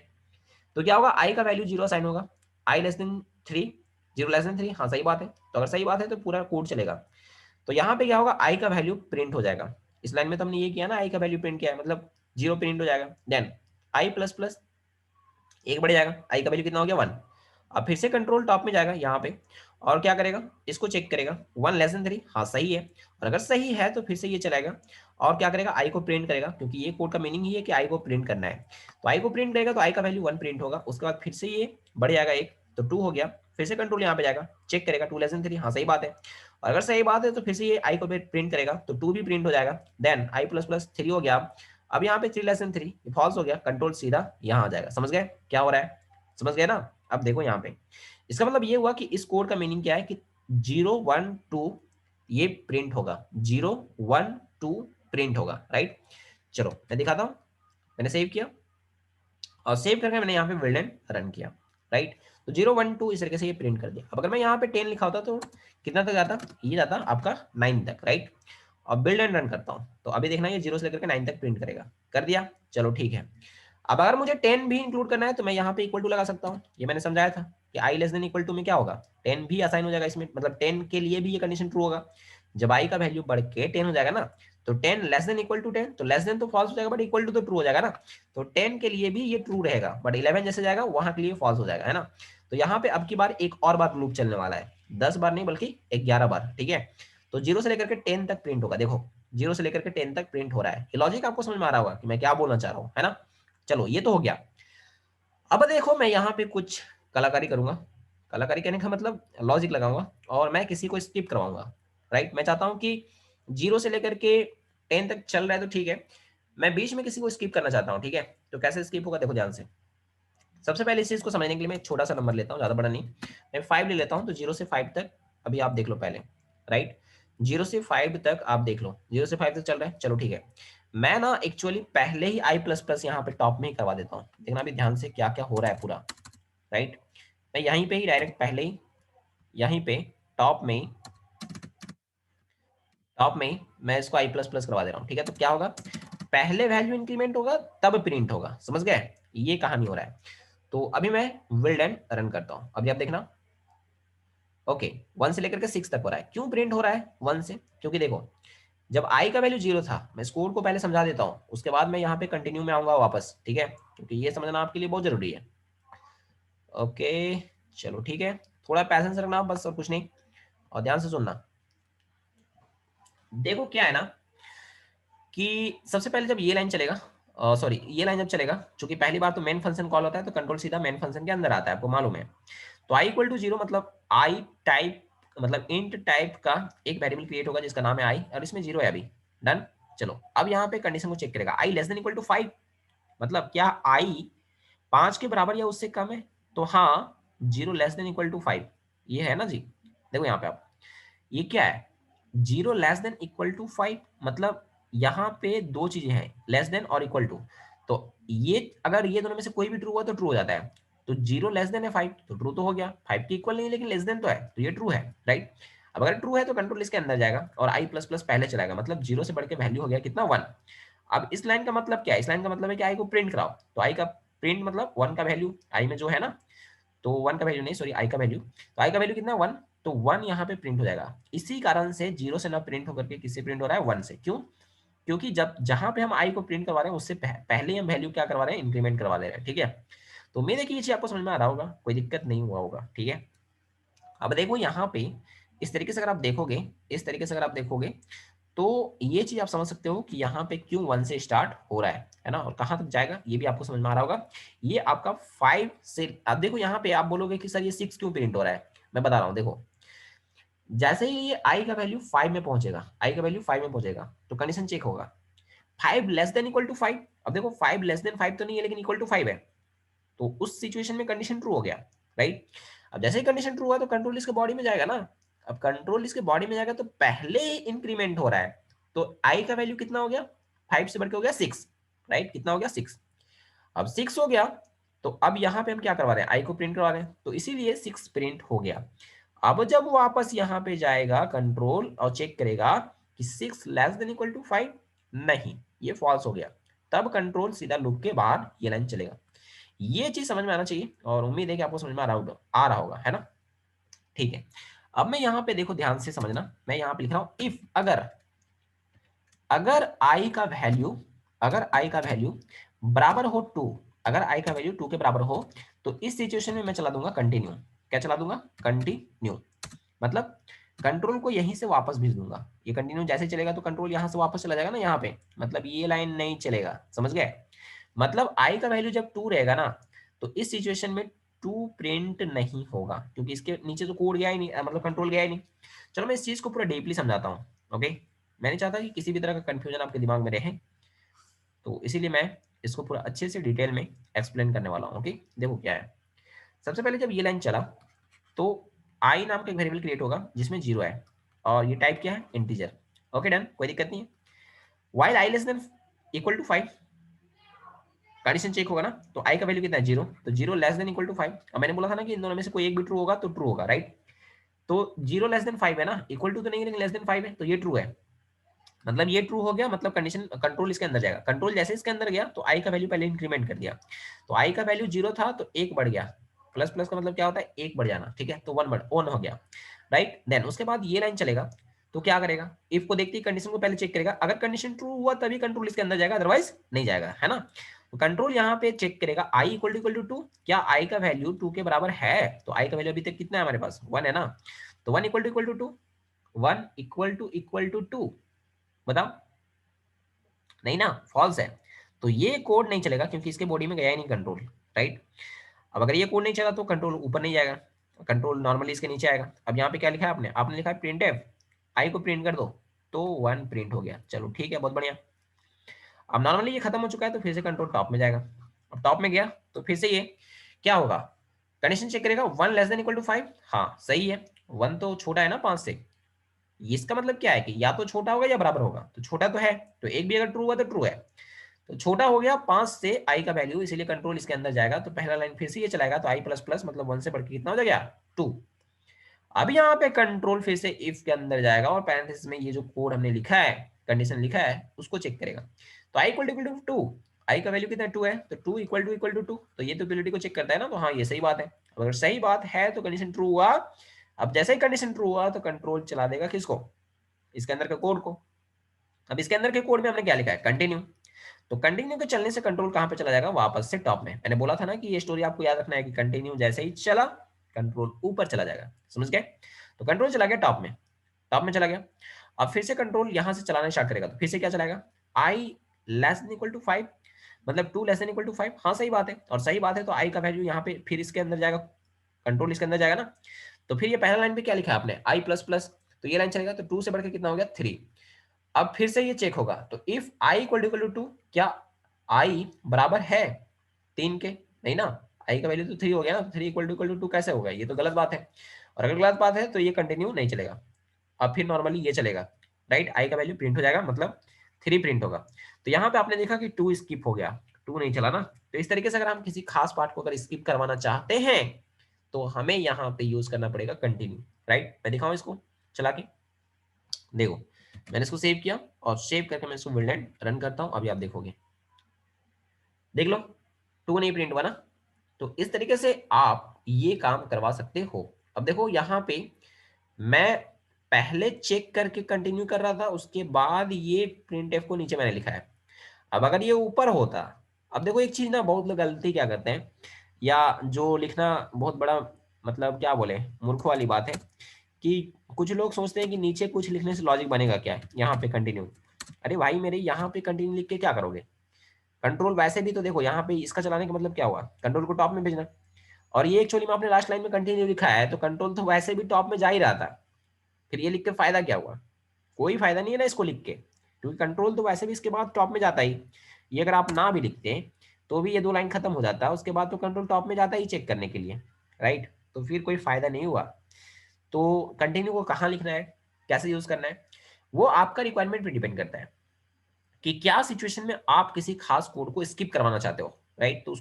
तो क्या होगा, आई का वैल्यू 0 असाइन होगा, आई लेस देन 3, 0 लेस देन 3, हाँ सही बात है। तो अगर सही बात है तो पूरा कोड चलेगा। तो यहाँ पे क्या होगा, आई का वैल्यू प्रिंट हो जाएगा। इस लाइन में तो हमने ये किया ना, आई का वैल्यू प्रिंट किया है, मतलब 0 प्रिंट हो जाएगा। देन आई प्लस प्लस, एक बढ़ जाएगा, आई का वैल्यू कितना हो गया 1। अब फिर से कंट्रोल टॉप में जाएगा यहाँ पे, और क्या करेगा, इसको चेक करेगा 1 लेस देन 3, हाँ सही है। और अगर सही है तो फिर से ये चलाएगा, और क्या करेगा, आई को प्रिंट करेगा, क्योंकि ये कोड का मीनिंग ही है कि आई को प्रिंट करना है। तो आई को प्रिंट करेगा तो आई का वैल्यू 1 प्रिंट होगा। उसके बाद फिर से ये बढ़ जाएगा एक, तो 2 हो गया। फिर से कंट्रोल यहाँ पे जाएगा, चेक करेगा 2 लेस देन 3, हाँ सही बात है। और अगर सही बात है तो फिर से ये आई को प्रिंट करेगा, तो 2 भी प्रिंट हो जाएगा। देन आई प्लस प्लस 3 हो गया। अब यहाँ पे 3 लेस देन 3 फॉल्स हो गया, कंट्रोल सीधा यहाँ आ जाएगा। समझ गए क्या हो रहा है, समझ गए ना। अब देखो यहाँ पे, इसका मतलब ये हुआ कि इस कोड का मीनिंग क्या है कि 0 1 2 ये प्रिंट होगा, 0 1 2 प्रिंट होगा, राइट। चलो मैं दिखाता हूँ, मैंने सेव किया, और सेव करके मैंने यहाँ पे बिल्ड एंड रन किया, राइट। तो 0 1 2 इस तरीके से ये प्रिंट कर दिया। अब अगर मैं यहाँ पे 10 लिखा होता तो कितना तक जाता, ये जाता आपका 9 तक, राइट। और बिल्ड एंड रन करता हूँ तो अभी देखना ये 0 से लेकर के 9 तक प्रिंट करेगा, कर दिया। चलो ठीक है, अब अगर मुझे 10 भी इंक्लूड करना है तो मैं यहाँ पे इक्वल टू लगा सकता हूँ। ये मैंने समझाया था कि आई लेस देन इक्वल टू में क्या होगा, 10 भी असाइन हो जाएगा इसमें, मतलब 10 के लिए भी ये कंडीशन ट्रू होगा। जब आई का वैल्यू बढ़ के 10 हो जाएगा ना, तो 10 लेस देन इक्वल टू 10, तो लेस देन तो फॉल्स हो जाएगा, बट इक्वल टू तो ट्रू हो जाएगा ना। तो 10 के लिए भी ये ट्रू रहेगा, बट 11 जैसे जाएगा वहां के लिए फॉल्स हो जाएगा, है ना। तो यहाँ पे अब की बार एक और बार लूप चलने वाला है, 10 बार नहीं बल्कि 11 बार, ठीक है। तो 0 से लेकर के 10 तक प्रिंट होगा, देखो 0 से लेकर के 10 तक प्रिंट हो रहा है। ये लॉजिक आपको समझ में आ रहा होगा कि मैं क्या बोलना चाह रहा हूँ, है ना। चलो ये तो हो गया। अब देखो मैं यहाँ पे कुछ कलाकारी करूंगा, कलाकारी कहने का मतलब लॉजिक लगाऊंगा, और मैं किसी को स्किप करवाऊंगा, राइट। मैं चाहता हूँ कि 0 से लेकर के 10 तक चल रहा है तो ठीक है, मैं बीच में किसी को स्किप करना चाहता हूँ, ठीक है। तो कैसे स्किप होगा, देखो ध्यान से। सबसे पहले इस चीज को समझने के लिए मैं एक छोटा सा नंबर लेता हूँ, ज्यादा बड़ा नहीं, मैं 5 ले लेता हूँ। तो 0 से 5 तक अभी आप देख लो पहले, राइट। 0 से 5 तक आप देख लो, 0 से 5 तक चल रहा है, चलो ठीक है। मैं ना एक्चुअली पहले ही आई प्लस प्लस यहाँ पे टॉप में ही करवा देता हूँ, देखना भी ध्यान से क्या क्या हो रहा है पूरा, राइट। मैं यहीं पे ही डायरेक्ट पहले ही, यहीं पे टॉप में ही, टॉप में ही मैं इसको आई प्लस प्लस करवा दे रहा हूँ, ठीक है। तो क्या होगा, पहले वैल्यू इंक्रीमेंट होगा तब प्रिंट होगा, समझ गए, ये कहानी हो रहा है। तो अभी मैं बिल्ड एंड रन करता हूँ, अभी आप देखना। ओके, 1 से लेकर के 6 तक हो रहा है। क्यों प्रिंट हो रहा है 1 से, क्योंकि देखो जब आई का वैल्यू 0 था, मैं स्कोर को पहले समझा देता हूँ, उसके बाद मैं यहाँ पे कंटिन्यू में आऊंगा वापस, ठीक है, क्योंकि ये समझना आपके लिए बहुत जरूरी है। ओके चलो ठीक है, थोड़ा पैसेंस रखना बस, और कुछ नहीं। और ध्यान से सुनना, देखो क्या है ना कि सबसे पहले जब ये लाइन चलेगा, सॉरी ये लाइन जब चलेगा, चूंकि पहली बार तो मेन फंक्शन कॉल होता है, तो कंट्रोल सीधा मेन फंक्शन के अंदर आता है, आपको मालूम है। तो आई इक्वल टू 0 मतलब आई टाइप, मतलब इंट टाइप का एक वेरिएबल क्रिएट होगा जिसका नाम है आई, और इसमें 0 है अभी। डन। चलो अब यहाँ पे कंडीशन को चेक करेगा, आई लेस देन इक्वल टू 5, मतलब क्या आई 5 के बराबर या उससे कम है, तो हाँ 0 लेस देन इक्वल टू 5, ये है ना जी। देखो यहाँ पे आप, ये क्या है, 0 लेस देन इक्वल टू 5, मतलब यहाँ पे दो चीजें हैं, लेस देन और इक्वल टू। तो ये अगर ये दोनों में से कोई भी ट्रू हुआ तो ट्रू हो जाता है। तो 0 लेस देन है 5, तो ट्रू तो हो गया, 5 के इक्वल नहीं है लेकिन लेस देन तो है, तो ये ट्रू है, राइट। अब अगर ट्रू है तो कंट्रोल इसके अंदर जाएगा और आई प्लस प्लस पहले चलाएगा, मतलब 0 से बढ़ के वैल्यू हो गया कितना 1। अब इस लाइन का मतलब क्या है, इस लाइन का मतलब है कि आई को प्रिंट कराओ, तो आई का प्रिंट मतलब 1 का वैल्यू आई में जो है ना, तो 1 का वैल्यू नहीं, सॉरी आई का वैल्यू, तो आई का वैल्यू कितना 1, तो 1 यहाँ पे प्रिंट हो जाएगा। इसी कारण से 0 से ना प्रिंट होकर के किससे प्रिंट हो रहा है, 1 से। क्यों, क्योंकि जब जहां पे हम आई को प्रिंट करवा रहे हैं उससे पहले हम वैल्यू क्या करवा रहे हैं, इंक्रीमेंट करवा ले रहे हैं, ठीक है। तो उम्मीद है कि ये चीज आपको समझ में आ रहा होगा, कोई दिक्कत नहीं हुआ होगा, ठीक है। अब देखो यहाँ पे इस तरीके से अगर आप देखोगे, इस तरीके से अगर आप देखोगे, तो ये चीज आप समझ सकते हो कि यहाँ पे क्यों 1 से स्टार्ट हो रहा है ना, और कहाँ तक जाएगा ये भी आपको समझ में आ रहा होगा। ये आपका 5 से, अब देखो यहाँ पे आप बोलोगे कि सर ये 6 क्यों प्रिंट हो रहा है, मैं बता रहा हूँ। देखो जैसे ही ये आई का वैल्यू 5 में पहुंचेगा, आई का वैल्यू 5 में पहुंचेगा, तो कंडीशन चेक होगा 5 लेस देन इक्वल टू 5। अब देखो 5 लेस देन 5 तो नहीं है लेकिन इक्वल टू 5 है, तो उस सिचुएशन में कंडीशन ट्रू हो गया, राइट। अब जैसे ही कंडीशन ट्रू हुआ तो कंट्रोल इसके बॉडी में जाएगा ना, अब कंट्रोल इसके बॉडी में जाएगा तो पहले इंक्रीमेंट हो रहा है, तो आई का वैल्यू कितना हो गया, 5 से बढ़ के हो गया 6, राइट, कितना हो गया 6। अब 6 हो गया, तो अब यहाँ पे हम क्या करवा रहे हैं, आई को प्रिंट करवा रहे हैं, तो इसीलिए 6 प्रिंट हो गया। अब जब वापस यहाँ पे जाएगा कंट्रोल और चेक करेगा कि 6 लेस देन इक्वल टू 5, नहीं, ये फॉल्स हो गया, तब कंट्रोल सीधा लूप के बाद ये लाइन चलेगा। ये चीज समझ में आना चाहिए, और उम्मीद है कि आपको समझ में आ रहा होगा, है ना। ठीक है, अब मैं यहाँ पे देखो ध्यान से समझना, मैं यहाँ पे लिख रहा हूं इफ, अगर आई का वैल्यू, बराबर हो 2, अगर आई का वैल्यू 2 के बराबर हो, तो इस सिचुएशन में मैं चला दूंगा कंटिन्यू। क्या चला दूंगा, कंटिन्यू, मतलब कंट्रोल को यहीं से वापस भेज दूंगा। ये कंटिन्यू जैसे चलेगा तो कंट्रोल यहां से वापस चला जाएगा ना यहाँ पे, मतलब ये लाइन नहीं चलेगा, समझ गए। मतलब आई का वैल्यू जब 2 रहेगा ना, तो इस सिचुएशन में 2 प्रिंट नहीं होगा, क्योंकि इसके नीचे तो कोड गया ही नहीं, मतलब कंट्रोल गया ही नहीं। चलो मैं इस चीज को पूरा डीपली समझाता हूँ, ओके। मैं नहीं चाहता कि किसी भी तरह का कंफ्यूजन आपके दिमाग में रहे, तो इसीलिए मैं इसको पूरा अच्छे से डिटेल में एक्सप्लेन करने वाला हूँ, ओके। देखो क्या है, सबसे पहले जब ये लाइन चला तो आई नाम का एक वेरिएबल क्रिएट होगा जिसमें 0 है, और ये टाइप क्या है, इंटीजर। ओके डन, कोई दिक्कत नहीं है। While I less than equal to 5, condition check होगा ना, तो आई का वैल्यू कितना है, 0, तो 0 लेस देन इक्वल टू 5। अब मैंने बोला था ना कि इन दोनों में से कोई एक भी ट्रू होगा तो ट्रू होगा, राइट। तो 0 लेस देन 5 है ना, इक्वल टू तो नहीं, लेकिन लेस देन 5 है, तो ये ट्रू है, मतलब ये ट्रू हो गया, मतलब कंडीशन, कंट्रोल इसके अंदर जाएगा। कंट्रोल जैसे इसके अंदर गया तो आई का वैल्यू पहले इंक्रीमेंट कर दिया, तो आई का वैल्यू 0 था तो 1 बढ़ गया, प्लस प्लस का मतलब क्या होता है, 1 बढ़ जाना, ठीक है, तो 1 हो गया, राइट। देन उसके बाद ये लाइन चलेगा, तो क्या करेगा, इफ को देखते ही कंडीशन को पहले चेक करेगा, अगर कंडीशन ट्रू हुआ तभी कंट्रोल इसके अंदर जाएगा, अदरवाइज नहीं जाएगा, है ना। तो कंट्रोल यहाँ पे चेक करेगा आई इक्वल टू 2, क्या आई का वैल्यू 2 के बराबर है, तो आई का वैल्यू अभी तक कितना है हमारे पास, 1 है ना, तो 1 इक्वल टू 2, 1 इक्वल टू 2, बताओ, नहीं ना, फॉल्स है, तो ये कोड नहीं चलेगा क्योंकि इसके बॉडी में गया ही नहीं कंट्रोल, राइट। अब अगर ये कोड नहीं चला तो कंट्रोल ऊपर नहीं जाएगा, कंट्रोल नॉर्मली इसके नीचे आएगा। अब यहाँ पे क्या लिखा है आपने, लिखा है प्रिंट एफ, आई को प्रिंट कर दो, तो 1 प्रिंट हो गया, चलो ठीक है, बहुत बढ़िया। अब नॉर्मली ये खत्म हो चुका है, तो फिर से कंट्रोल टॉप में जाएगा। अब टॉप में गया तो फिर से ये क्या होगा, कंडीशन चेक करेगा, 1 लेस देन इक्वल टू 5, हाँ सही है, 1 तो छोटा है ना 5 से, इसका मतलब क्या है कि या तो छोटा होगा या बराबर होगा, तो छोटा तो है, तो एक भी अगर ट्रू हुआ तो ट्रू है, तो छोटा हो गया 5 से आई का वैल्यू, इसीलिए कंट्रोल इसके अंदर जाएगा, तो पहला लाइन फिर से ये चलाएगा, तो आई प्लस प्लस मतलब 1 से बढ़ के कितना हो जाएगा, 2। अब यहाँ पे कंट्रोल फिर से इफ के अंदर जाएगा और पैरेंथेसिस में ये जो कोड हमने लिखा है, कंडीशन लिखा है, उसको चेक करेगा, तो आई इक्वल टू 2, आई का वैल्यू कितना 2 है, तो 2 इक्वल टू 2, तो ये तो प्योरिटी को चेक करता है ना, तो हाँ ये सही बात है। अगर सही बात है तो कंडीशन ट्रू हुआ। अब जैसे ही कंडीशन ट्रू हुआ तो कंट्रोल चला देगा किसको, इसके अंदर के कोड को। अब इसके अंदर के कोड में हमने क्या लिखा है, कंटिन्यू, तो कंटिन्यू के चलने से कंट्रोल कहां पे चला जाएगा, वापस से टॉप में। मैंने बोला था ना कि ये स्टोरी आपको याद रखना है कि कंटिन्यू जैसे ही चला कंट्रोल ऊपर चला जाएगा, समझ गए। तो कंट्रोल चला गया टॉप में चला गया। अब फिर से कंट्रोल यहां से चलाना स्टार्ट करेगा, तो फिर से क्या चलाएगा, आई लेस देन इक्वल टू 5, मतलब 2 लेस देन इक्वल टू 5, हाँ सही बात है, और सही बात है तो आई का वैल्यू यहाँ पे फिर इसके अंदर जाएगा, कंट्रोल इसके अंदर जाएगा ना। तो फिर ये पहला लाइन पे क्या लिखा है आपने, आई प्लस प्लस, तो ये लाइन चलेगा, तो 2 से बढ़कर कितना हो गया 3। अब फिर से ये चेक होगा, तो इफ आई इक्वल टू 2, क्या आई बराबर है 3 के, नहीं ना, आई का वैल्यू तो 3 हो गया ना, तो 3 इक्वल टू 2 कैसे होगा, ये तो गलत बात है, और अगर गलत बात है तो ये कंटिन्यू नहीं चलेगा। अब फिर नॉर्मली ये चलेगा, राइट, आई का वैल्यू प्रिंट हो जाएगा, मतलब 3 प्रिंट होगा। तो यहाँ पे आपने देखा कि 2 स्किप हो गया, 2 नहीं चला ना। तो इस तरीके से अगर हम किसी खास पार्ट को अगर स्किप करवाना चाहते हैं तो हमें यहाँ पे यूज करना पड़ेगा कंटिन्यू, राइट। मैं दिखाऊं इसको चला के, देखो मैंने इसको सेव किया और सेव करके मैं इसको विंडोज रन करता हूं, अभी आप देखोगे, देख लो 2 नहीं प्रिंट हुआ ना। तो इस तरीके से आप ये काम करवा सकते हो। अब देखो यहाँ पे मैं पहले चेक करके कंटिन्यू कर रहा था, उसके बाद ये प्रिंट एफ को नीचे मैंने लिखा है। अब अगर ये ऊपर होता, अब देखो एक चीज ना, बहुत लोग गलती क्या करते हैं, या जो लिखना बहुत बड़ा, मतलब क्या बोले, मूर्ख वाली बात है, कि कुछ लोग सोचते हैं कि नीचे कुछ लिखने से लॉजिक बनेगा क्या, यहाँ पे कंटिन्यू। अरे भाई मेरे यहाँ पे कंटिन्यू लिख के क्या करोगे, कंट्रोल वैसे भी तो देखो यहाँ पे इसका चलाने का मतलब क्या हुआ, कंट्रोल को टॉप में भेजना, और ये एक्चुअली में आपने लास्ट लाइन में कंटिन्यू लिखा है, तो कंट्रोल तो वैसे भी टॉप में जा ही रहा था, फिर ये लिख के फायदा क्या हुआ, कोई फायदा नहीं है ना इसको लिख के, क्योंकि कंट्रोल तो वैसे भी इसके बाद टॉप में जाता ही। ये अगर आप ना भी लिखते तो भी ये 2 लाइन खत्म हो जाता है, उसके बाद तो कंट्रोल टॉप में जाता ही चेक करने के लिए, राइट, तो फिर कोई फायदा नहीं हुआ। तो कंटिन्यू को कहाँ लिखना है, कैसे यूज करना है, वो आपका रिक्वायरमेंट पे डिपेंड करता है कि क्या सिचुएशन में आप किसी खास कोड को स्किप करवाना चाहते हो, राइट। तो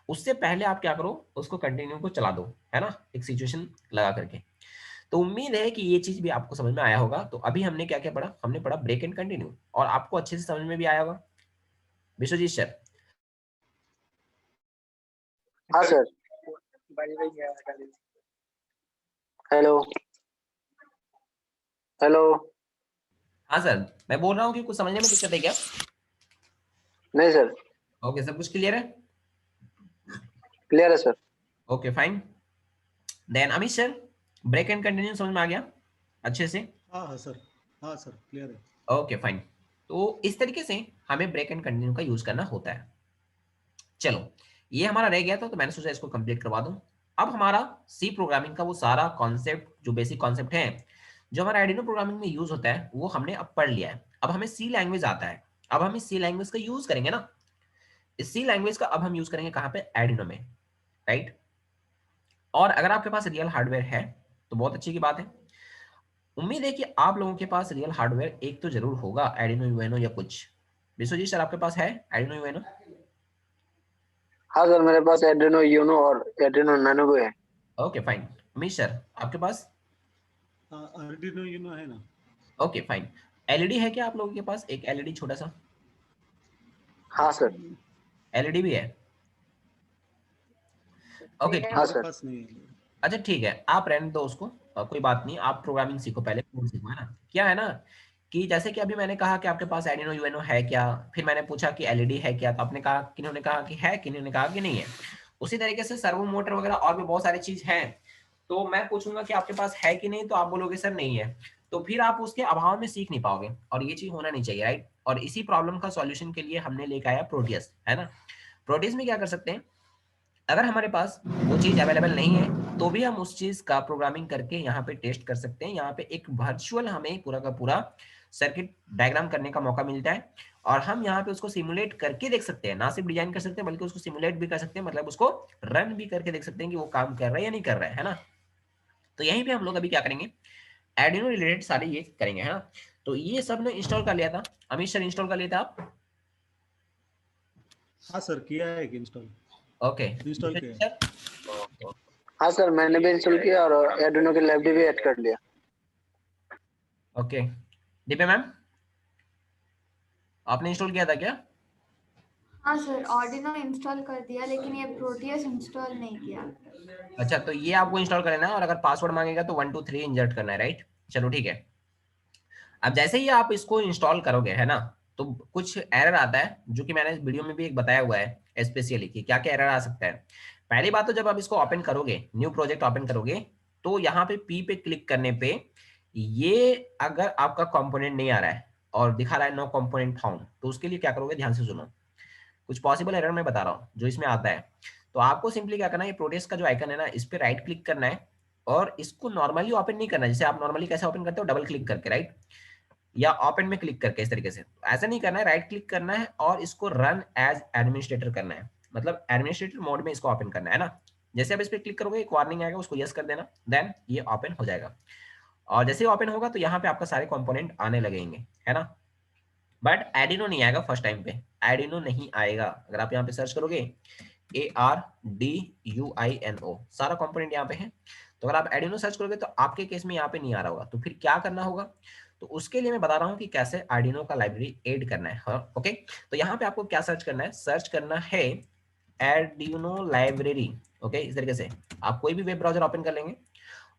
उससे पहले आप क्या करो, उसको कंटिन्यू को चला दो, है ना, एक सिचुएशन लगा करके। तो उम्मीद है कि ये चीज भी आपको समझ में आया होगा। तो अभी हमने क्या क्या पढ़ा, हमने पढ़ा ब्रेक एंड कंटिन्यू, और आपको अच्छे से समझ में भी आया होगा विश्वजीत सर। हाँ सर। Hello hello. हाँ सर, मैं बोल रहा हूँ कि कुछ समझने में दिक्कत है क्या? नहीं सर, ओके, सब कुछ क्लियर है? क्लियर है sir. Okay fine. Then Amit sir, break and continue समझ में आ गया अच्छे से? हाँ हाँ सर, हाँ सर क्लियर है। Okay fine. तो इस तरीके से हमें ब्रेक एंड कंटिन्यू का यूज करना होता है। चलो, ये हमारा रह गया था, तो मैंने सोचा इसको कंप्लीट करवा दूं। अब हमारा सी प्रोग्रामिंग का वो सारा कॉन्सेप्ट, जो बेसिक कॉन्सेप्ट है, जो हमारा आर्डिनो प्रोग्रामिंग में यूज होता है, वो हमने अब पढ़ लिया है। अब हमें सी लैंग्वेज आता है। अब हम इस सी लैंग्वेज का यूज करेंगे ना, इस सी लैंग्वेज का अब हम यूज करेंगे कहाँ पे, आर्डिनो में, राइट। और अगर आपके पास रियल हार्डवेयर है तो बहुत अच्छी की बात है। उम्मीद है कि आप लोगों के पास रियल हार्डवेयर एक तो जरूर होगा, आर्डिनो यूएनओ या कुछ। विश्वजीत सर, आपके पास है आर्डिनो यूएनओ? हाँ सर, मेरे पास एड्रेनो यूनो और एड्रेनो नानो है। Okay fine. अमित सर, आपके पास? हाँ आर्डिनो यूनो है ना। Okay fine. एलईडी है क्या आप लोगों के पास, एक एलईडी छोटा सा? हाँ सर। एलईडी भी है? ओके ठीक हाँ है। मेरे सर। पास नहीं है। अच्छा ठीक है, आप रहने दो उसको, कोई बात नहीं। आप प्रोग्रामिंग सीखो पहले, कोड सीखो, है ना। क्या है ना कि जैसे कि अभी मैंने कहा कि आपके पास एडिनो यूएनओ है क्या, फिर मैंने पूछा कि एलईडी है क्या, तो आपने कहा, किन्होंने कहा कि है, किन्होंने कहा कि नहीं है। उसी तरीके से सर्वो मोटर वगैरह और भी बहुत सारी चीज हैं। तो मैं पूछूंगा कि आपके पास है कि नहीं, तो आप बोलोगे सर नहीं है। तो फिर आप उसके अभाव में सीख नहीं पाओगे, और ये चीज होना नहीं चाहिए, राइट। और इसी प्रॉब्लम का सॉल्यूशन के लिए हमने लेकर आया प्रोटियस, है ना। प्रोटियस में क्या कर सकते हैं, अगर हमारे पास वो चीज अवेलेबल नहीं है तो भी हम उस चीज का प्रोग्रामिंग करके यहाँ पे टेस्ट कर सकते हैं। यहाँ पे एक वर्चुअल हमें पूरा का पूरा सर्किट डायग्राम करने का मौका मिलता है, और हम यहाँ पे उसको सिमुलेट करके देख सकते हैं। ना सिर्फ डिजाइन कर सकते हैं, बल्कि उसको सिमुलेट भी कर सकते हैं, मतलब उसको रन भी करके देख सकते हैं कि वो काम कर रहा है या नहीं कर रहा है ना। तो यहीं पे हम लोग अभी क्या करेंगे, एडिनो रिलेटेड सारे ये करेंगे, है ना। तो ये सब ने इंस्टॉल कर लिया था, अमित सर इंस्टॉल कर लिया था आप? हाँ सर, किया है कि इंस्टॉल, ओके इंस्टॉल किया है। सर। हाँ सर, मैंने भी इंस्टॉल किया और एड्रेनो की लाइब्रेरी भी ऐड कर लिया। ओके, दीपे मैम, आपने इंस्टॉल किया था क्या? हाँ सर, ऑर्डिनो इंस्टॉल कर दिया, लेकिन ये प्रोटियस इंस्टॉल नहीं किया। अच्छा, तो ये आपको इंस्टॉल करना है, और अगर पासवर्ड मांगेगा तो 1 2 3 इंसर्ट करना है, राइट। चलो ठीक है। अब जैसे ही आप इसको इंस्टॉल करोगे, है ना, तो कुछ एरर आता है, जो कि मैंने इस वीडियो में भी एक बताया हुआ है स्पेशली कि क्या क्या एरर आ सकता है। पहली बात तो जब आप इसको ओपन करोगे, न्यू प्रोजेक्ट ओपन करोगे, तो यहाँ पे पी पे क्लिक करने पे ये अगर आपका कंपोनेंट नहीं आ रहा है और दिखा रहा है नो कंपोनेंट फाउंड, तो उसके लिए क्या करोगे, ध्यान से सुनो। कुछ पॉसिबल एरर मैं बता रहा हूँ जो इसमें आता है। तो आपको सिंपली क्या करना है, ये प्रोटेस्ट का जो आइकन है ना, इस पे राइट क्लिक करना है, और इसको नॉर्मली ओपन नहीं करना है, जैसे आप नॉर्मली कैसे ओपन करते हो, डबल क्लिक करके, राइट, या ओपन में क्लिक करके, इस तरीके से। तो ऐसा नहीं करना है, राइट क्लिक करना है और इसको रन एज एडमिनिस्ट्रेटर करना है, मतलब एडमिनिस्ट्रेटर मोड में इसको ओपन करना है ना। जैसे आप इस पर क्लिक करोगे, एक वार्निंग आएगा, उसको यस कर देना, देन ये ओपन हो जाएगा। और जैसे ही ओपन होगा तो यहाँ पे आपका सारे कंपोनेंट आने लगेंगे, है ना। बट एडिनो नहीं आएगा फर्स्ट टाइम पे, एडिनो नहीं आएगा। अगर आप यहाँ पे सर्च करोगे ARDUINO, सारा कंपोनेंट यहाँ पे है। तो अगर आप एडिनो सर्च करोगे तो आपके केस में यहाँ पे नहीं आ रहा होगा, तो फिर क्या करना होगा, तो उसके लिए मैं बता रहा हूँ कि कैसे आर्डिनो का लाइब्रेरी ऐड करना है। हाँ, ओके। तो यहाँ पे आपको क्या सर्च करना है, सर्च करना है आर्डिनो लाइब्रेरी। ओके, इस तरीके से आप कोई भी वेब ब्राउजर ओपन कर लेंगे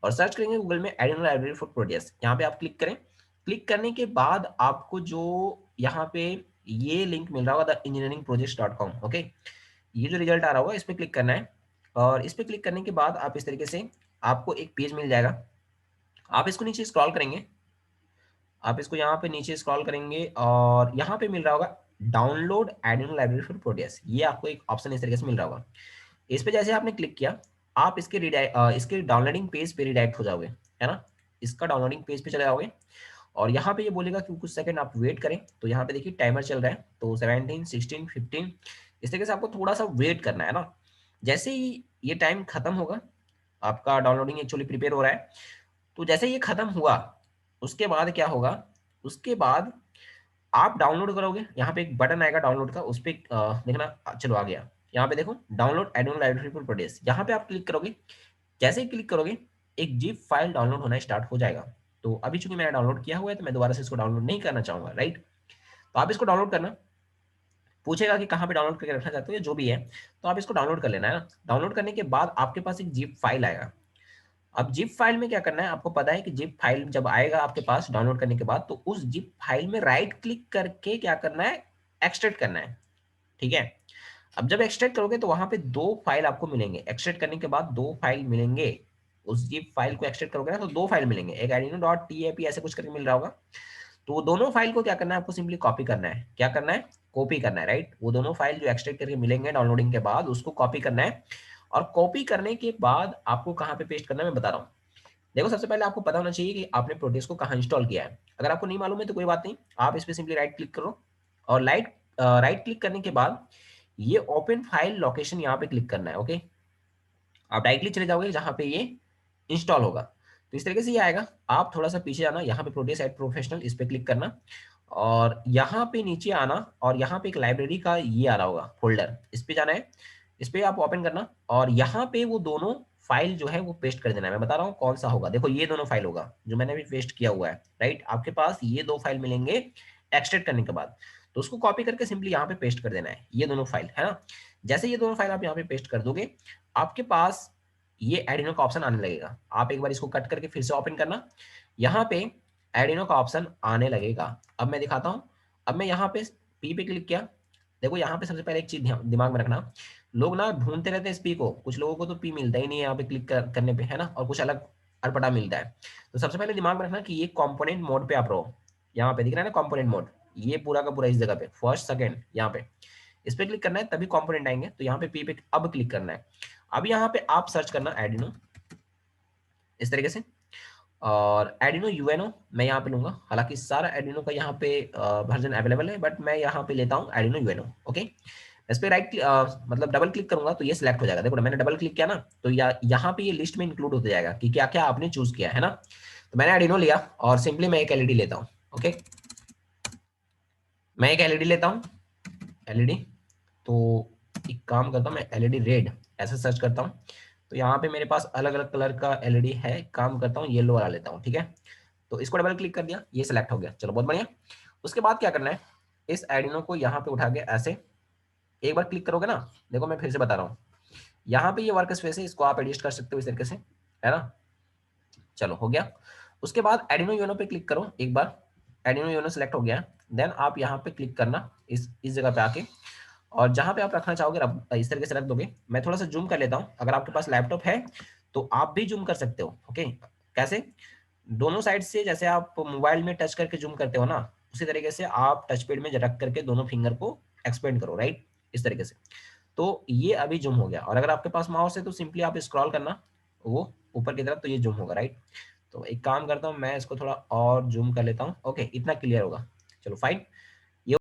और सर्च करेंगे गूगल में आर्डिनो लाइब्रेरी फॉर प्रोटियस, यहाँ पे आप क्लिक करें। क्लिक करने के बाद आपको जो यहाँ पे ये लिंक मिल रहा होगा, द engineeringprojects.com, ओके, ये जो रिजल्ट आ रहा होगा इस पे क्लिक करना है। और इस पे क्लिक करने के बाद आप इस तरीके से आपको एक पेज मिल जाएगा। आप इसको नीचे स्क्रॉल करेंगे, आप इसको यहाँ पे नीचे स्क्रॉल करेंगे, और यहाँ पे मिल रहा होगा download adeno library for Proteus, ये आपको एक ऑप्शन इस तरीके से मिल रहा होगा। इस पे जैसे आपने क्लिक किया, आप इसके डाउनलोडिंग पेज पे रिडायरेक्ट हो जाओगे, है ना। इसका डाउनलोडिंग पेज पे चले जाओगे, और यहाँ पे ये बोलेगा कि कुछ सेकंड आप वेट करें। तो यहाँ पे देखिए टाइमर चल रहा है, तो 17 16 15 इस तरीके से आपको थोड़ा सा वेट करना है ना। जैसे ही ये टाइम खत्म होगा, आपका डाउनलोडिंग एक्चुअली प्रिपेयर हो रहा है। तो जैसे ये खत्म हुआ उसके बाद क्या होगा, उसके बाद आप डाउनलोड करोगे, यहाँ पे एक बटन आएगा डाउनलोड का, उस पर देखना, चलो आ गया, यहाँ पे देखो डाउनलोड एडोन लाइब्रेरी फॉर प्रोडेस, यहाँ पे आप क्लिक करोगे। जैसे ही क्लिक करोगे एक जिप फाइल डाउनलोड होना स्टार्ट हो जाएगा। तो अभी चूंकि मैंने डाउनलोड किया हुआ है तो मैं दोबारा से इसको डाउनलोड नहीं करना चाहूंगा, राइट। तो आप इसको डाउनलोड करना, पूछेगा कि कहाँ पे डाउनलोड करके रखना चाहते हो, जो भी है, तो आप इसको डाउनलोड कर लेना है ना। डाउनलोड करने के बाद आपके पास एक जिप फाइल आएगा। अब जिप फाइल में क्या करना है, आपको पता है कि जिप फाइल जब आएगा आपके पास डाउनलोड करने के बाद, तो उस जिप फाइल में राइट क्लिक करके क्या करना है, एक्सट्रैक्ट करना है, ठीक है। अब जब एक्सट्रैक्ट करोगे तो वहां पे दो फाइल आपको मिलेंगे, एक्सट्रैक्ट करने के बाद दो फाइल मिलेंगे। उस जिप फाइल को एक्सट्रैक्ट करोगे ना तो दो फाइल मिलेंगे, एक arduino.tap ऐसे कुछ करके मिल रहा होगा। तो वो दोनों फाइल को क्या करना है, आपको सिंपली कॉपी करना है। क्या करना है, कॉपी करना है, राइट। वो दोनों फाइल जो एक्सट्रैक्ट करके मिलेंगे डाउनलोडिंग के बाद, उसको कॉपी करना है। और कॉपी करने के बाद आपको कहाँ पे पेस्ट करना है मैं बता रहा हूँ। देखो सबसे पहले आपको पता होना चाहिए कि आपने प्रोटेस को कहाँ इंस्टॉल किया है। अगर आपको नहीं मालूम है तो कोई बात नहीं, आप इस पर सिंपली राइट क्लिक करो, और राइट क्लिक करने के बाद ये ओपन फाइल लोकेशन यहाँ पे क्लिक करना है, ओके। आप डायरेक्टली चले जाओगे जहाँ पे ये इंस्टॉल होगा। तो इस तरीके से ये आएगा। आप थोड़ा सा पीछे आना, यहाँ पे प्रोटेस एट प्रोफेशनल इस पे क्लिक करना, और यहाँ पे नीचे आना, और यहाँ पे एक लाइब्रेरी का ये आ रहा होगा फोल्डर, इस पे जाना है। इस पे आप ओपन करना, और यहाँ पे वो दोनों फाइल जो है वो पेस्ट कर देना है। मैं बता रहा हूँ कौन सा होगा, देखो ये दोनों फाइल होगा जो मैंने अभी पेस्ट किया हुआ है, राइट। आपके पास ये दो फाइल मिलेंगे एक्सट्रैक्ट करने के बाद, तो उसको कॉपी करके सिंपली यहाँ पे पेस्ट कर देना है, ये दोनों फाइल है ना। जैसे ये दोनों फाइल आप यहाँ पे पेस्ट कर दोगे, आपके पास ये एडिनो का ऑप्शन आने लगेगा। आप एक बार इसको कट करके फिर से ओपन करना, यहाँ पे एडिनो का ऑप्शन आने लगेगा। अब मैं दिखाता हूँ। अब मैं यहाँ पे पी पे क्लिक किया, देखो यहाँ पे सबसे पहले एक चीज दिमाग में रखना, लोग ना ढूंढते रहते हैं इस पी को, कुछ लोगों को तो पी मिलता ही नहीं है यहाँ पे क्लिक करने पे, है ना, और कुछ अलग अरपटा मिलता है। तो सबसे पहले दिमाग में रखना कि ये कंपोनेंट मोड पे आप रहो। यहाँ पे दिख रहा है ना कंपोनेंट मोड, ये पूरा का पूरा इस जगह पे फर्स्ट सेकंड यहाँ पे इस पे क्लिक करना है, तभी कंपोनेंट आएंगे। तो यहाँ पे पी पे अब क्लिक करना है। अब यहाँ पे आप सर्च करना एडिनो इस तरीके से, और एडिनो यूएनओ मैं यहाँ पे लूंगा। हालांकि सारा एडिनो का यहाँ पे वर्जन अवेलेबल है, बट मैं यहाँ पे लेता हूँ एडिनो यूएनओ, ओके। इस पे मतलब डबल क्लिक करूंगा तो ये सिलेक्ट हो जाएगा। देखो मैंने डबल क्लिक किया ना, तो यहाँ पे ये लिस्ट में इंक्लूड होता जाएगा कि क्या क्या आपने चूज किया है ना। तो मैंने एडिनो लिया, और सिंपली मैं एक एलईडी लेता हूँ, ओके। मैं एक एलईडी लेता हूँ, एलईडी। तो एक काम करता हूँ, मैं एलईडी रेड ऐसा सर्च करता हूँ, तो यहाँ पे मेरे पास अलग अलग कलर का एलईडी है। काम करता हूँ येलो वाला लेता हूँ, ठीक है। तो इसको डबल क्लिक कर दिया, ये सिलेक्ट हो गया, चलो बहुत बढ़िया। उसके बाद क्या करना है, इस एडिनो को यहाँ पे उठा के ऐसे एक बार क्लिक करोगे ना, देखो मैं फिर से बता रहा हूँ, यहाँ पे ये वर्क स्पेस है, इसको आप एडजस्ट कर सकते हो इस तरीके से, है ना। चलो हो गया। उसके बाद एडिनो यूनो पे क्लिक करो एक बार, एडिनो यूनो सेलेक्ट हो गया। देन आप यहाँ पे क्लिक करना इस जगह पे आके, और जहां पे आप रखना चाहोगे इस तरीके से रख दोगे। मैं थोड़ा सा जूम कर लेता हूं, अगर आपके पास लैपटॉप है तो आप भी जूम कर सकते हो, ओके। कैसे, दोनों साइड से जैसे आप मोबाइल में टच करके जूम करते हो ना, उसी तरीके से आप टच पैड में रख करके दोनों फिंगर को एक्सपेंड करो, राइट, इस तरीके से। तो ये अभी जूम हो गया। और अगर आपके पास माउस है तो सिंपली आप स्क्रॉल करना वो ऊपर की तरफ, तो ये जूम होगा, राइट। तो एक काम करता हूँ, मैं इसको थोड़ा और जूम कर लेता हूँ, ओके, इतना क्लियर होगा, चलो फाइन।